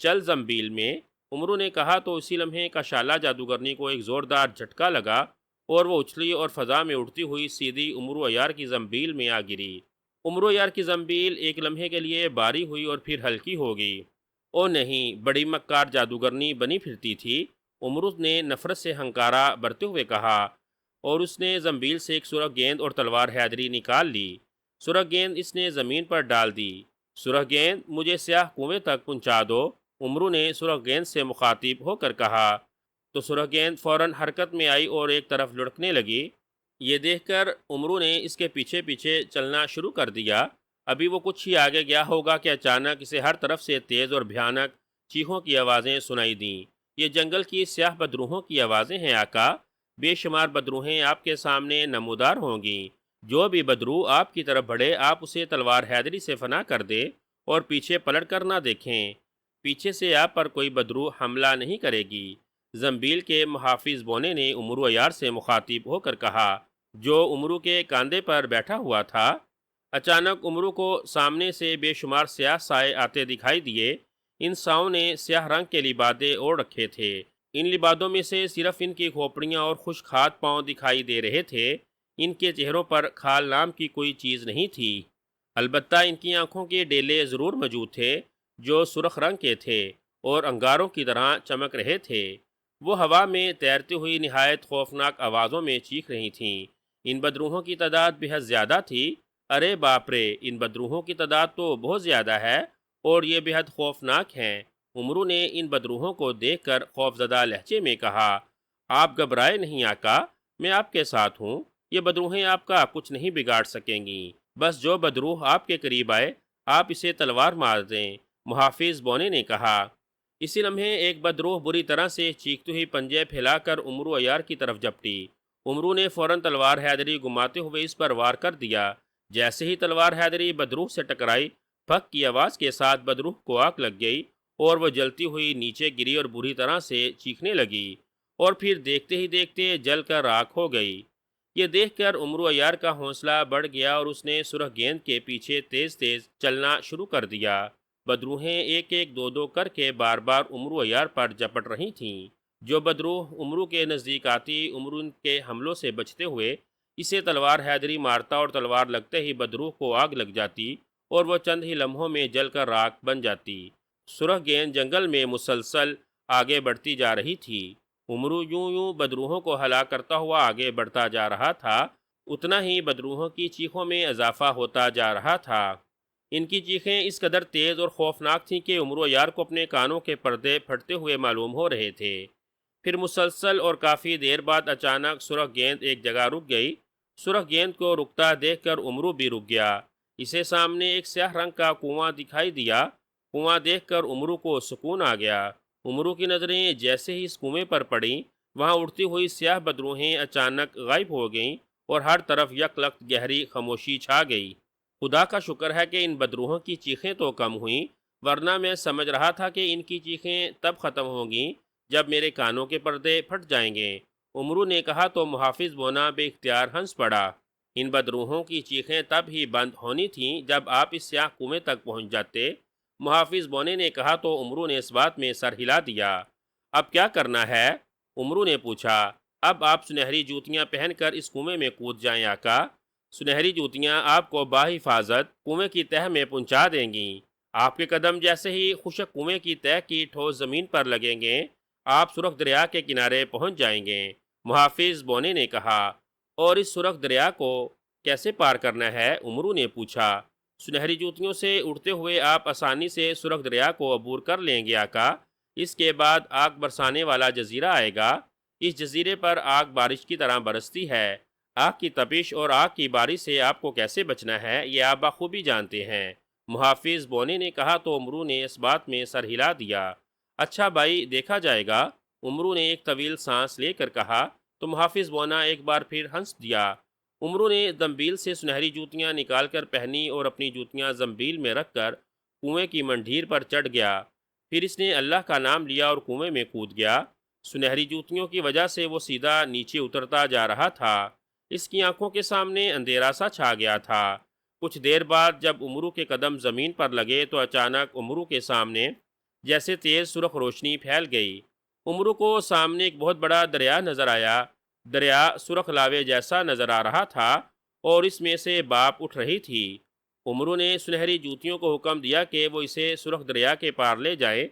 چل زنبیل میں، عمرو نے کہا تو اسی لمحے کشالہ جادوگرنی کو ایک زوردار جھٹکا لگا اور وہ اچھلی اور فضا میں اڑتی ہوئی سیدھی عمرو عیار کی زنبیل میں آ گری۔ عمرو عیار کی زنبیل ایک لمحے کے لیے باری ہوئی اور پھر ہلکی ہو گئی۔ او نہیں، بڑی مکار جادوگرنی بنی پھرتی تھی، عمرو نے نفرت سے ہنکارا برتے ہوئے کہا، اور اس نے زنبیل سے ایک سرخ گیند اور تلوار حیدری نکال لی۔ سرخ گیند اس نے زمین پر ڈال دی۔ سرخ گیند مجھے سیاہ کنویں تک پہنچا دو، عمرو نے سرخ گیند سے مخاطب ہو کر کہا، تو سرخ گیند فوراً حرکت میں آئی اور ایک طرف لڑکنے لگی۔ یہ دیکھ کر عمرو نے اس کے پیچھے پیچھے چلنا شروع کر دیا۔ ابھی وہ کچھ ہی آگے گیا ہوگا کہ اچانک اسے ہر طرف سے تیز اور بھیانک چیخوں کی آوازیں سنائی دیں۔ یہ جنگل کی سیاہ بدروحوں کی آوازیں ہیں آقا، بے شمار بدروہیں آپ کے سامنے نمودار ہوں گی، جو بھی بدروح آپ کی طرف بڑھے آپ اسے تلوار حیدری سے فنا کر دے اور پیچھے پلٹ کر نہ دیکھیں، پیچھے سے آپ پر کوئی بدروح حملہ نہیں کرے گی۔ زنبیل کے محافظ بونے نے عمرو عیار سے مخاطب ہو کر کہا، جو عمرو کے کاندھے پر بیٹھا ہوا تھا۔ اچانک عمرو کو سامنے سے بے شمار سیاہ سائے آتے دکھائی دیے۔ ان ساؤں نے سیاہ رنگ کے لبادے اوڑھ رکھے تھے، ان لبادوں میں سے صرف ان کی کھوپڑیاں اور خشک ہاتھ پاؤں دکھائی دے رہے تھے۔ ان کے چہروں پر کھال نام کی کوئی چیز نہیں تھی، البتہ ان کی آنکھوں کے ڈیلے ضرور موجود تھے جو سرخ رنگ کے تھے اور انگاروں کی طرح چمک رہے تھے۔ وہ ہوا میں تیرتی ہوئی نہایت خوفناک آوازوں میں چیخ رہی تھیں۔ ان بدروحوں کی تعداد بے حد زیادہ تھی۔ ارے باپ رے، ان بدروحوں کی تعداد تو بہت زیادہ ہے اور یہ بے حد خوفناک ہیں۔ عمرو نے ان بدروحوں کو دیکھ کر خوفزدہ لہجے میں کہا، آپ گھبرائے نہیں آقا، میں آپ کے ساتھ ہوں، یہ بدروحیں آپ کا کچھ نہیں بگاڑ سکیں گی، بس جو بدروح آپ کے قریب آئے آپ اسے تلوار مار دیں، محافظ بونے نے کہا۔ اسی لمحے ایک بدروح بری طرح سے چیختی ہوئی پنجے پھیلا کر عمرو عیار کی طرف جھپٹی۔ عمرو نے فوراً تلوار حیدری گھماتے ہوئے اس پر وار کر دیا۔ جیسے ہی تلوار حیدری بدروح سے ٹکرائی، پھک کی آواز کے ساتھ بدروح کو آگ لگ گئی اور وہ جلتی ہوئی نیچے گری اور بری طرح سے چیخنے لگی اور پھر دیکھتے ہی دیکھتے جل کر راکھ ہو گئی۔ یہ دیکھ کر عمرو عیار کا حوصلہ بڑھ گیا اور اس نے سرخ گیند کے پیچھے تیز تیز چلنا شروع کر دیا۔ بدروحیں ایک ایک دو دو کر کے بار بار عمرو عیار پر جپٹ رہی تھیں۔ جو بدروح عمرو کے نزدیک آتی، عمرو کے حملوں سے بچتے ہوئے اسے تلوار حیدری مارتا اور تلوار لگتے ہی بدروح کو آگ لگ جاتی اور وہ چند ہی لمحوں میں جل کر راکھ بن جاتی۔ سرخ گیند جنگل میں مسلسل آگے بڑھتی جا رہی تھی۔ عمرو یوں یوں بدروحوں کو ہلاک کرتا ہوا آگے بڑھتا جا رہا تھا، اتنا ہی بدروحوں کی چیخوں میں اضافہ ہوتا جا رہا تھا۔ ان کی چیخیں اس قدر تیز اور خوفناک تھیں کہ عمرو عیار کو اپنے کانوں کے پردے پھٹتے ہوئے معلوم ہو رہے تھے۔ پھر مسلسل اور کافی دیر بعد اچانک سرخ گیند ایک جگہ رک گئی۔ سرخ گیند کو رکتا دیکھ کر عمرو بھی رک گیا۔ اسے سامنے ایک سیاہ رنگ کا کنواں دکھائی دیا۔ کنواں دیکھ کر عمرو کو سکون آ گیا۔ عمرو کی نظریں جیسے ہی اس کنویں پر پڑیں، وہاں اڑتی ہوئی سیاہ بدروحیں اچانک غائب ہو گئیں اور ہر طرف یک لخت گہری خاموشی چھا گئی۔ خدا کا شکر ہے کہ ان بدروحوں کی چیخیں تو کم ہوئیں، ورنہ میں سمجھ رہا تھا کہ ان کی چیخیں تب ختم ہوں گی جب میرے کانوں کے پردے پھٹ جائیں گے۔ عمرو نے کہا تو محافظ بونا بے اختیار ہنس پڑا۔ ان بدروحوں کی چیخیں تب ہی بند ہونی تھیں جب آپ اس سیاہ کنویں تک پہنچ جاتے، محافظ بونے نے کہا تو عمرو نے اس بات میں سر ہلا دیا۔ اب کیا کرنا ہے؟ عمرو نے پوچھا۔ اب آپ سنہری جوتیاں پہن کر اس کنویں میں کود جائیں آقا۔ سنہری جوتیاں آپ کو بحفاظت کنویں کی تہہ میں پہنچا دیں گی۔ آپ کے قدم جیسے ہی خشک کنویں کی تہہ کی ٹھوس زمین پر لگیں گے، آپ سرخ دریا کے کنارے پہنچ جائیں گے، محافظ بونے نے کہا۔ اور اس سرخ دریا کو کیسے پار کرنا ہے؟ عمرو نے پوچھا۔ سنہری جوتیوں سے اڑتے ہوئے آپ آسانی سے سرخ دریا کو عبور کر لیں گے آقا۔ اس کے بعد آگ برسانے والا جزیرہ آئے گا۔ اس جزیرے پر آگ بارش کی طرح برستی ہے۔ آگ کی تپش اور آگ کی بارش سے آپ کو کیسے بچنا ہے یہ آپ بخوبی جانتے ہیں، محافظ بونے نے کہا تو عمرو نے اس بات میں سر ہلا دیا۔ اچھا بھائی، دیکھا جائے گا، عمرو نے ایک طویل سانس لے کر کہا تو محافظ بونا ایک بار پھر ہنس دیا۔ عمرو نے زنبیل سے سنہری جوتیاں نکال کر پہنی اور اپنی جوتیاں زنبیل میں رکھ کر کنویں کی منڈھیر پر چڑھ گیا۔ پھر اس نے اللہ کا نام لیا اور کنویں میں کود گیا۔ سنہری جوتیوں کی وجہ سے وہ سیدھا نیچے اترتا جا رہا تھا۔ اس کی آنکھوں کے سامنے اندھیرا سا چھا گیا تھا۔ کچھ دیر بعد جب عمرو کے قدم زمین پر لگے تو اچانک عمرو کے سامنے جیسے تیز سرخ روشنی پھیل گئی۔ عمرو کو سامنے ایک بہت بڑا دریا نظر آیا۔ دریا سرخ لاوے جیسا نظر آ رہا تھا اور اس میں سے بھاپ اٹھ رہی تھی۔ عمرو نے سنہری جوتیوں کو حکم دیا کہ وہ اسے سرخ دریا کے پار لے جائے۔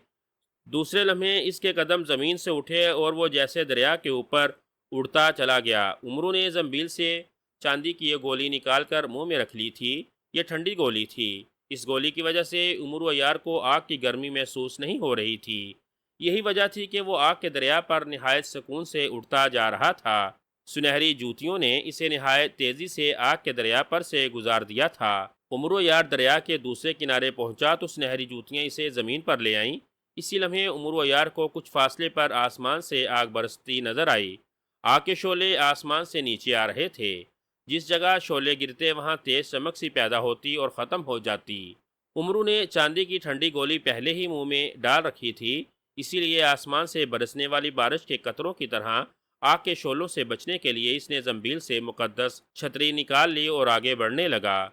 دوسرے لمحے اس کے قدم زمین سے اٹھے اور وہ جیسے دریا کے اوپر اڑتا چلا گیا۔ عمرو نے زنبیل سے چاندی کی یہ گولی نکال کر منہ میں رکھ لی تھی۔ یہ ٹھنڈی گولی تھی۔ اس گولی کی وجہ سے عمرو عیار کو آگ کی گرمی محسوس نہیں ہو رہی تھی۔ یہی وجہ تھی کہ وہ آگ کے دریا پر نہایت سکون سے اڑتا جا رہا تھا۔ سنہری جوتیوں نے اسے نہایت تیزی سے آگ کے دریا پر سے گزار دیا تھا۔ عمرو عیار دریا کے دوسرے کنارے پہنچا تو سنہری جوتیاں اسے زمین پر لے آئیں۔ اسی لمحے عمرو عیار کو کچھ فاصلے پر آسمان سے آگ برستی نظر آئی۔ آگ کے شعلے آسمان سے نیچے آ رہے تھے۔ جس جگہ شعلے گرتے وہاں تیز چمک سی پیدا ہوتی اور ختم ہو جاتی۔ عمرو نے چاندی کی ٹھنڈی گولی پہلے ہی منہ میں ڈال رکھی تھی، اسی لیے آسمان سے برسنے والی بارش کے قطروں کی طرح آگ کے شعلوں سے بچنے کے لیے اس نے زنبیل سے مقدس چھتری نکال لی اور آگے بڑھنے لگا۔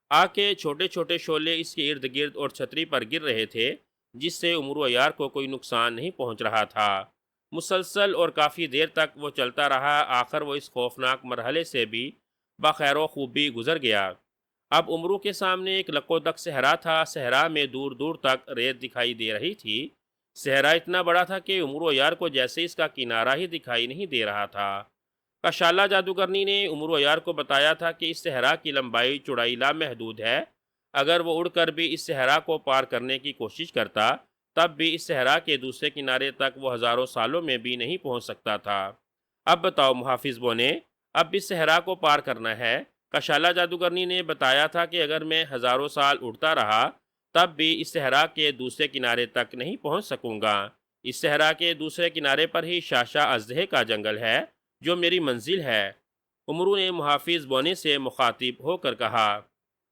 آگ کے چھوٹے چھوٹے شعلے اس کے ارد گرد اور چھتری پر گر رہے تھے، جس سے عمرو عیار کو کوئی نقصان نہیں پہنچ رہا تھا۔ مسلسل اور کافی دیر تک وہ چلتا رہا۔ آخر وہ اس خوفناک مرحلے سے بھی بخیر و خوبی گزر گیا۔ اب عمرو کے سامنے ایک لکودک صحرا تھا۔ صحرا میں دور دور تک ریت دکھائی دے رہی تھی۔ صحرا اتنا بڑا تھا کہ عمرو یار کو جیسے اس کا کنارہ ہی دکھائی نہیں دے رہا تھا۔ کشالہ جادوگرنی نے عمرو یار کو بتایا تھا کہ اس صحرا کی لمبائی چوڑائی لامحدود ہے۔ اگر وہ اڑ کر بھی اس صحرا کو پار کرنے کی کوشش کرتا تب بھی اس صحرا کے دوسرے کنارے تک وہ ہزاروں سالوں میں بھی نہیں پہنچ سکتا تھا۔ اب بتاؤ محافظ بونے، اب اس صحرا کو پار کرنا ہے۔ کشالہ جادوگرنی نے بتایا تھا کہ اگر میں ہزاروں سال اڑتا رہا تب بھی اس صحرا کے دوسرے کنارے تک نہیں پہنچ سکوں گا۔ اس صحرا کے دوسرے کنارے پر ہی شاشا اژدہے کا جنگل ہے جو میری منزل ہے۔ عمرو نے محافظ بونے سے مخاطب ہو کر کہا،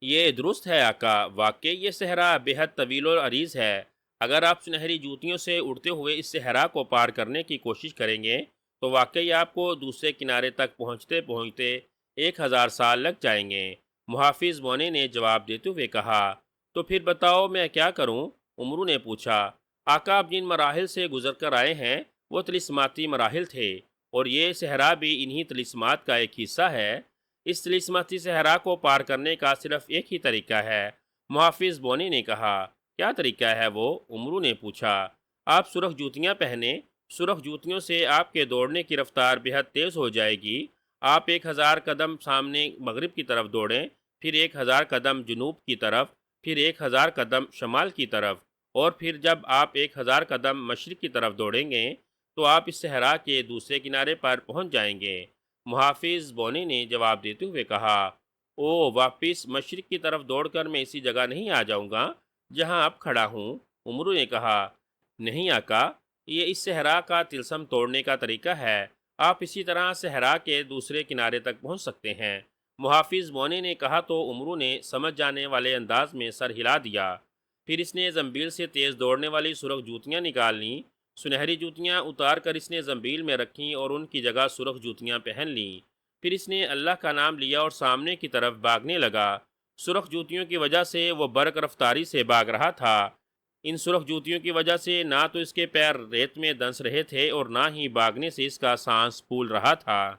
یہ درست ہے آقا، واقعی یہ صحرا بے حد طویل و عریض ہے۔ اگر آپ سنہری جوتیوں سے اڑتے ہوئے اس صحرا کو پار کرنے کی کوشش کریں گے تو واقعی آپ کو دوسرے کنارے تک پہنچتے پہنچتے 1000 سال لگ جائیں گے۔ محافظ بونے نے جواب دیتے ہوئے کہا، تو پھر بتاؤ میں کیا کروں؟ عمرو نے پوچھا۔ آقا، آپ جن مراحل سے گزر کر آئے ہیں وہ طلسماتی مراحل تھے، اور یہ صحرا بھی انہی طلسمات کا ایک حصہ ہے۔ اس طلسماتی صحرا کو پار کرنے کا صرف ایک ہی طریقہ ہے۔ محافظ بونے نے کہا، کیا طریقہ ہے وہ؟ عمرو نے پوچھا۔ آپ سرخ جوتیاں پہنیں۔ سرخ جوتیوں سے آپ کے دوڑنے کی رفتار بے حد تیز ہو جائے گی۔ آپ 1000 قدم سامنے مغرب کی طرف دوڑیں، پھر 1000 قدم جنوب کی طرف، پھر 1000 قدم شمال کی طرف، اور پھر جب آپ 1000 قدم مشرق کی طرف دوڑیں گے تو آپ اس صحرا کے دوسرے کنارے پر پہنچ جائیں گے۔ محافظ بونے نے جواب دیتے ہوئے کہا، او، واپس مشرق کی طرف دوڑ کر میں اسی جگہ نہیں آ جاؤں گا جہاں اب کھڑا ہوں؟ عمرو نے کہا، نہیں آقا، یہ اس صحرا کا طلسم توڑنے کا طریقہ ہے۔ آپ اسی طرح صحرا کے دوسرے کنارے تک پہنچ سکتے ہیں۔ محافظ بونے نے کہا تو عمرو نے سمجھ جانے والے انداز میں سر ہلا دیا۔ پھر اس نے زنبیل سے تیز دوڑنے والی سرخ جوتیاں نکال لیں۔ سنہری جوتیاں اتار کر اس نے زنبیل میں رکھیں اور ان کی جگہ سرخ جوتیاں پہن لیں۔ پھر اس نے اللہ کا نام لیا اور سامنے کی طرف بھاگنے لگا۔ سرخ جوتیوں کی وجہ سے وہ برق رفتاری سے بھاگ رہا تھا۔ ان سرخ جوتیوں کی وجہ سے نہ تو اس کے پیر ریت میں دنس رہے تھے اور نہ ہی بھاگنے سے اس کا سانس پھول رہا تھا۔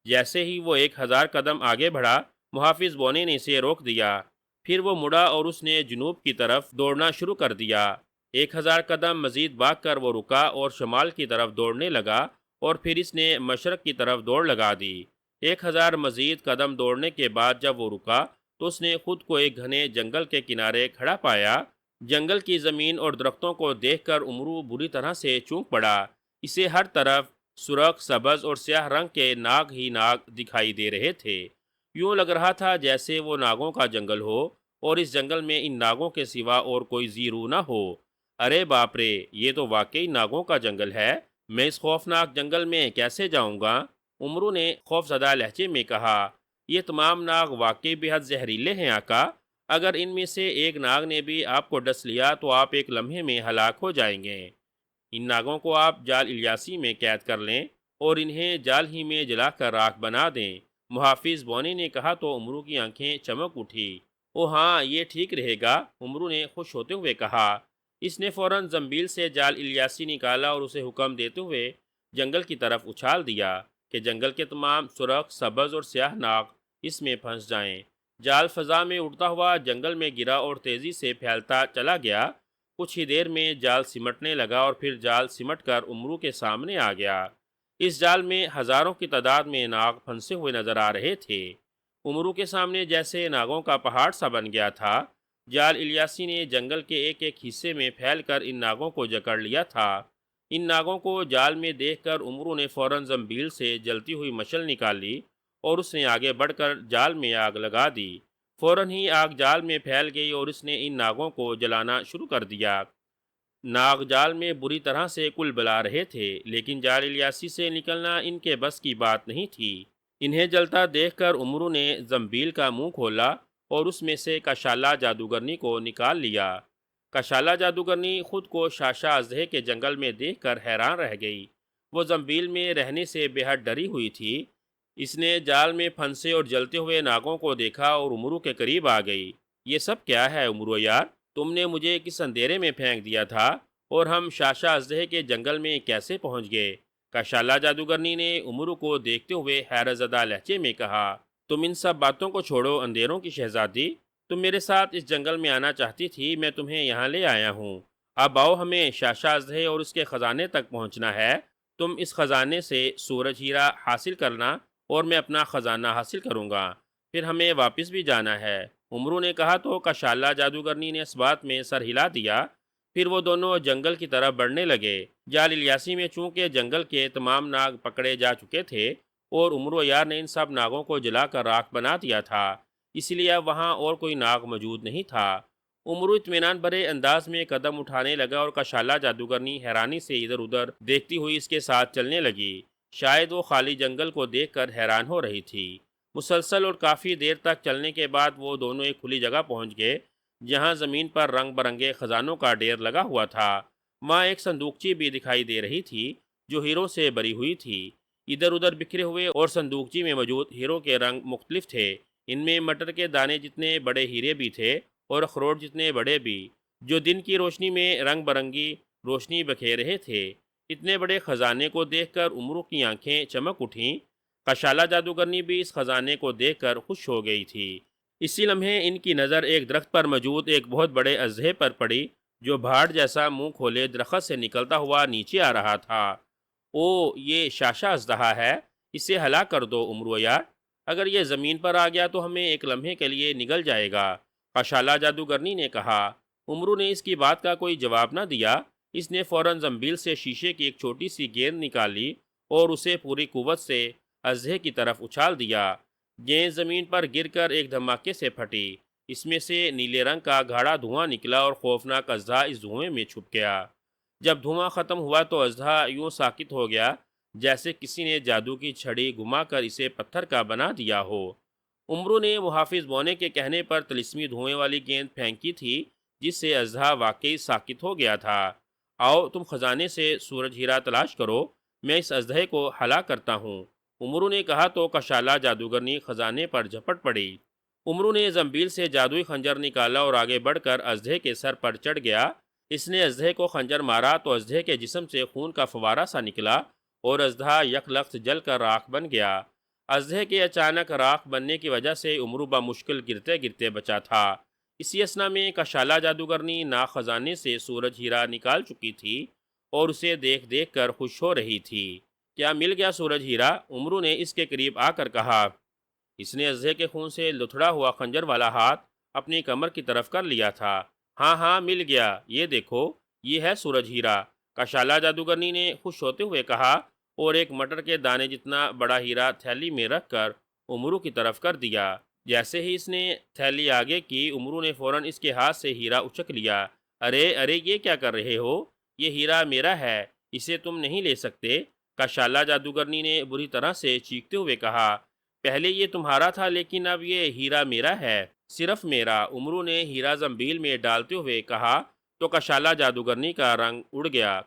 جیسے ہی وہ 1000 قدم آگے بڑھا، محافظ بونے نے اسے روک دیا۔ پھر وہ مڑا اور اس نے جنوب کی طرف دوڑنا شروع کر دیا۔ 1000 قدم مزید بھاگ کر وہ رکا اور شمال کی طرف دوڑنے لگا، اور پھر اس نے مشرق کی طرف دوڑ لگا دی۔ 1000 مزید قدم دوڑنے کے بعد جب وہ رکا تو اس نے خود کو ایک گھنے جنگل کے کنارے کھڑا پایا۔ جنگل کی زمین اور درختوں کو دیکھ کر عمرو بری طرح سے چونک پڑا۔ اسے ہر طرف سرخ، سبز اور سیاہ رنگ کے ناگ ہی ناگ دکھائی دے رہے تھے۔ یوں لگ رہا تھا جیسے وہ ناگوں کا جنگل ہو اور اس جنگل میں ان ناگوں کے سوا اور کوئی زیرو نہ ہو۔ ارے باپ رے، یہ تو واقعی ناگوں کا جنگل ہے۔ میں اس خوفناک جنگل میں کیسے جاؤں گا؟ عمرو نے خوفزدہ لہجے میں کہا، یہ تمام ناگ واقعی بے حد زہریلے ہیں آقا۔ اگر ان میں سے ایک ناگ نے بھی آپ کو ڈس لیا تو آپ ایک لمحے میں ہلاک ہو جائیں گے۔ ان ناگوں کو آپ جال الیاسی میں قید کر لیں اور انہیں جال ہی میں جلا کر راکھ بنا دیں۔ محافظ بونے نے کہا تو عمرو کی آنکھیں چمک اٹھی۔ او ہاں، یہ ٹھیک رہے گا، عمرو نے خوش ہوتے ہوئے کہا۔ اس نے فوراً زنبیل سے جال الیاسی نکالا اور اسے حکم دیتے ہوئے جنگل کی طرف اچھال دیا کہ جنگل کے تمام سرخ، سبز اور سیاہ ناگ اس میں پھنس جائیں۔ جال فضا میں اڑتا ہوا جنگل میں گرا اور تیزی سے پھیلتا چلا گیا۔ کچھ ہی دیر میں جال سمٹنے لگا اور پھر جال سمٹ کر عمرو کے سامنے آ گیا۔ اس جال میں ہزاروں کی تعداد میں ناگ پھنسے ہوئے نظر آ رہے تھے۔ عمرو کے سامنے جیسے ناگوں کا پہاڑ سا بن گیا تھا۔ جال الیاسی نے جنگل کے ایک ایک حصے میں پھیل کر ان ناگوں کو جکڑ لیا تھا۔ ان ناگوں کو جال میں دیکھ کر عمرو نے فوراً زنبیل سے جلتی ہوئی مشعل نکال لی اور اس نے آگے بڑھ کر جال میں آگ لگا دی۔ فوراً ہی آگ جال میں پھیل گئی اور اس نے ان ناگوں کو جلانا شروع کر دیا۔ ناگ جال میں بری طرح سے کل بلا رہے تھے، لیکن جال الیاسی سے نکلنا ان کے بس کی بات نہیں تھی۔ انہیں جلتا دیکھ کر عمرو نے زنبیل کا منہ کھولا اور اس میں سے کشالہ جادوگرنی کو نکال لیا۔ کشالہ جادوگرنی خود کو شاشا اژدہے کے جنگل میں دیکھ کر حیران رہ گئی۔ وہ زنبیل میں رہنے سے بے حد ڈری ہوئی تھی۔ اس نے جال میں پھنسے اور جلتے ہوئے ناگوں کو دیکھا اور عمرو کے قریب آ گئی۔ یہ سب کیا ہے عمرو یار؟ تم نے مجھے کس اندھیرے میں پھینک دیا تھا اور ہم شاشا اژدہے کے جنگل میں کیسے پہنچ گئے؟ کشالہ جادوگرنی نے عمرو کو دیکھتے ہوئے حیرت زدہ لہجے میں کہا۔ تم ان سب باتوں کو چھوڑو اندھیروں کی شہزادی، تم میرے ساتھ اس جنگل میں آنا چاہتی تھی، میں تمہیں یہاں لے آیا ہوں۔ اب آؤ، ہمیں شاشا اژدھے اور اس کے خزانے تک پہنچنا ہے۔ تم اس خزانے سے سورج ہیرا حاصل کرنا اور میں اپنا خزانہ حاصل کروں گا، پھر ہمیں واپس بھی جانا ہے۔ امرو نے کہا تو کشالہ جادوگرنی نے اس بات میں سر ہلا دیا۔ پھر وہ دونوں جنگل کی طرف بڑھنے لگے۔ جال الیاسی میں چونکہ جنگل کے تمام ناگ پکڑے جا چکے تھے اور امرو یار نے ان سب ناگوں کو جلا کر راکھ بنا دیا تھا، اس لیے اب وہاں اور کوئی ناگ موجود نہیں تھا۔ امرو اطمینان بھرے انداز میں قدم اٹھانے لگا اور کشالہ جادوگرنی حیرانی سے ادھر ادھر دیکھتی ہوئی اس کے ساتھ چلنے لگی۔ شاید وہ خالی جنگل کو دیکھ کر حیران ہو رہی تھی۔ مسلسل اور کافی دیر تک چلنے کے بعد وہ دونوں ایک کھلی جگہ پہنچ گئے جہاں زمین پر رنگ برنگے خزانوں کا ڈھیر لگا ہوا تھا۔ وہاں ایک صندوقچی بھی دکھائی دے رہی تھی جو ہیروں سے بری ہوئی تھی۔ ادھر ادھر بکھرے ہوئے اور صندوقچی میں موجود ہیروں کے رنگ مختلف تھے۔ ان میں مٹر کے دانے جتنے بڑے ہیرے بھی تھے اور اخروٹ جتنے بڑے بھی، جو دن کی روشنی میں رنگ برنگی روشنی بکھیر رہے تھے۔ اتنے بڑے خزانے کو دیکھ کر امرو کی آنکھیں چمک اٹھیں۔ کشالہ جادوگرنی بھی اس خزانے کو دیکھ کر خوش ہو گئی تھی۔ اسی لمحے ان کی نظر ایک درخت پر موجود ایک بہت بڑے اژدھے پر پڑی جو بھاڑ جیسا منہ کھولے درخت سے نکلتا ہوا نیچے آ رہا تھا۔ او، یہ شاشا اژدہا ہے، اسے ہلاک کر دو امرو یار، اگر یہ زمین پر آ گیا تو ہمیں ایک لمحے کے لیے نگل جائے گا، کشالہ جادوگرنی نے کہا۔ امرو نے اس کی بات کا کوئی جواب نہ دیا۔ اس نے فوراً زنبیل سے شیشے کی ایک چھوٹی سی گیند نکالی اور اسے پوری قوت سے اژدھے کی طرف اچھال دیا۔ گیند زمین پر گر کر ایک دھماکے سے پھٹی۔ اس میں سے نیلے رنگ کا گاڑھا دھواں نکلا اور خوفناک اژدہا اس دھوئیں میں چھپ گیا۔ جب دھواں ختم ہوا تو اژدہا یوں ساکت ہو گیا جیسے کسی نے جادو کی چھڑی گھما کر اسے پتھر کا بنا دیا ہو۔ امرو نے محافظ بونے کے کہنے پر طلسمی دھوئیں والی گیند پھینکی تھی جس سے اژدہا واقعی ساکت ہو گیا تھا۔ آؤ، تم خزانے سے سورج ہیرا تلاش کرو، میں اس اژدہے کو ہلاک کرتا ہوں، امرو نے کہا تو کشالہ جادوگرنی خزانے پر جھپٹ پڑی۔ امرو نے زنبیل سے جادوئی خنجر نکالا اور آگے بڑھ کر اژدہے کے سر پر چڑھ گیا۔ اس نے اژدہے کو خنجر مارا تو اژدہے کے جسم سے خون کا فوارہ سا نکلا اور اژدہا یک لخت جل کر راکھ بن گیا۔ اژدہے کے اچانک راکھ بننے کی وجہ سے امرو بمشکل گرتے گرتے بچا تھا۔ اسی اثنا میں کشالہ جادوگرنی ناگ خزانے سے سورج ہیرا نکال چکی تھی اور اسے دیکھ دیکھ کر خوش ہو رہی تھی۔ کیا مل گیا سورج ہیرا؟ امرو نے اس کے قریب آ کر کہا۔ اس نے اژدہے کے خون سے لتھڑا ہوا خنجر والا ہاتھ اپنی کمر کی طرف کر لیا تھا۔ ہاں ہاں، مل گیا، یہ دیکھو، یہ ہے سورج ہیرا، کشالہ جادوگرنی نے خوش ہوتے ہوئے کہا اور ایک مٹر کے دانے جتنا بڑا ہیرا تھیلی میں رکھ کر امرو کی طرف کر دیا۔ جیسے ہی اس نے تھیلی آگے کی، امرو نے فوراً اس کے ہاتھ سے ہیرا اچک لیا۔ ارے ارے، یہ کیا کر رہے ہو؟ یہ ہیرا میرا ہے، اسے تم نہیں لے سکتے، کشالہ جادوگرنی نے بری طرح سے چیختے ہوئے کہا۔ پہلے یہ تمہارا تھا لیکن اب یہ ہیرا میرا ہے، صرف میرا، امرو نے ہیرا زنبیل میں ڈالتے ہوئے کہا تو کشالہ جادوگرنی کا رنگ اڑ گیا۔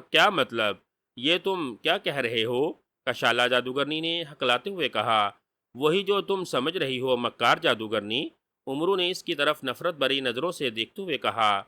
کیا مطلب؟ یہ تم کیا کہہ رہے ہو؟ کشالہ جادوگرنی نے ہکلاتے ہوئے کہا۔ وہی جو تم سمجھ رہی ہو مکار جادوگرنی، امرو نے اس کی طرف نفرت بھری نظروں سے دیکھتے ہوئے کہا۔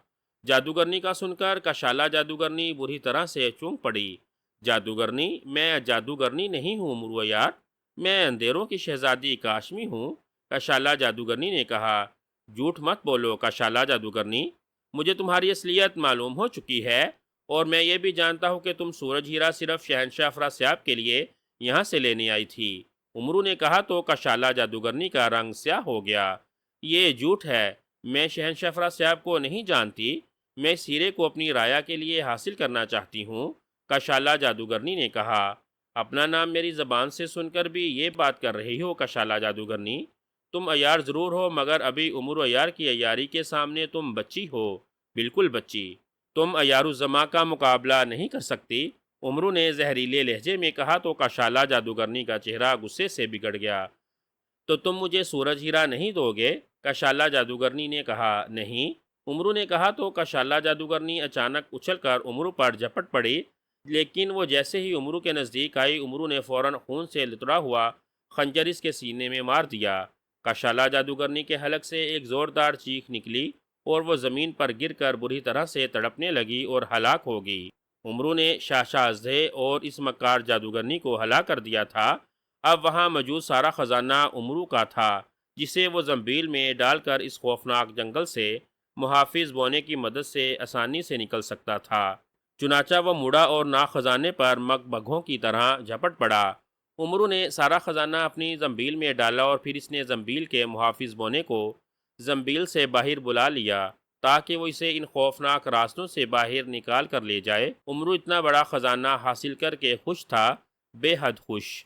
جادوگرنی کا سن کر کشالہ جادوگرنی بری طرح سے چونک پڑی۔ جادوگرنی؟ میں جادوگرنی نہیں ہوں امرو یار، میں اندھیروں کی شہزادی کاشمی ہوں، کشالہ جادوگرنی نے کہا۔ جھوٹ مت بولو کشالہ جادوگرنی، مجھے تمہاری اصلیت معلوم ہو چکی ہے اور میں یہ بھی جانتا ہوں کہ تم سورج ہیرا صرف شہنشاہ افراسیاب کے لیے یہاں سے لینے آئی تھی، امرو نے کہا تو کشالہ جادوگرنی کا رنگ سیاہ ہو گیا۔ یہ جھوٹ ہے، میں شہنشاہ افراسیاب کو نہیں جانتی، میں اس ہیرے کو اپنی رایا کے لیے حاصل کرنا چاہتی ہوں، کشالہ جادوگرنی نے کہا۔ اپنا نام میری زبان سے سن کر بھی یہ بات کر رہی ہو کشالہ جادوگرنی؟ تم عیار ضرور ہو مگر ابھی امرو عیار کی عیاری کے سامنے تم بچی ہو، بالکل بچی، تم عیار الزما کا مقابلہ نہیں کر سکتی، امرو نے زہریلے لہجے میں کہا تو کشالہ جادوگرنی کا چہرہ غصے سے بگڑ گیا۔ تو تم مجھے سورج ہیرا نہیں دو گے؟ کشالہ جادوگرنی نے کہا۔ نہیں، امرو نے کہا تو کشالہ جادوگرنی اچانک اچھل کر امرو پر جھپٹ پڑی، لیکن وہ جیسے ہی امرو کے نزدیک آئی، امرو نے فوراً خون سے لتڑا ہوا خنجر اس کے سینے میں مار دیا۔ کشالہ جادوگرنی کے حلق سے ایک زوردار چیخ نکلی اور وہ زمین پر گر کر بری طرح سے تڑپنے لگی اور ہلاک ہو گئی۔ امرو نے شاشا اژدھے اور اس مکار جادوگرنی کو ہلاک کر دیا تھا۔ اب وہاں موجود سارا خزانہ عمرو کا تھا، جسے وہ زنبیل میں ڈال کر اس خوفناک جنگل سے محافظ بونے کی مدد سے آسانی سے نکل سکتا تھا۔ چنانچہ وہ مڑا اور ناک خزانے پر مگبگھوں کی طرح جھپٹ پڑا۔ عمرو نے سارا خزانہ اپنی زنبیل میں ڈالا اور پھر اس نے زنبیل کے محافظ بونے کو زنبیل سے باہر بلا لیا تاکہ وہ اسے ان خوفناک راستوں سے باہر نکال کر لے جائے۔ عمرو اتنا بڑا خزانہ حاصل کر کے خوش تھا، بے حد خوش۔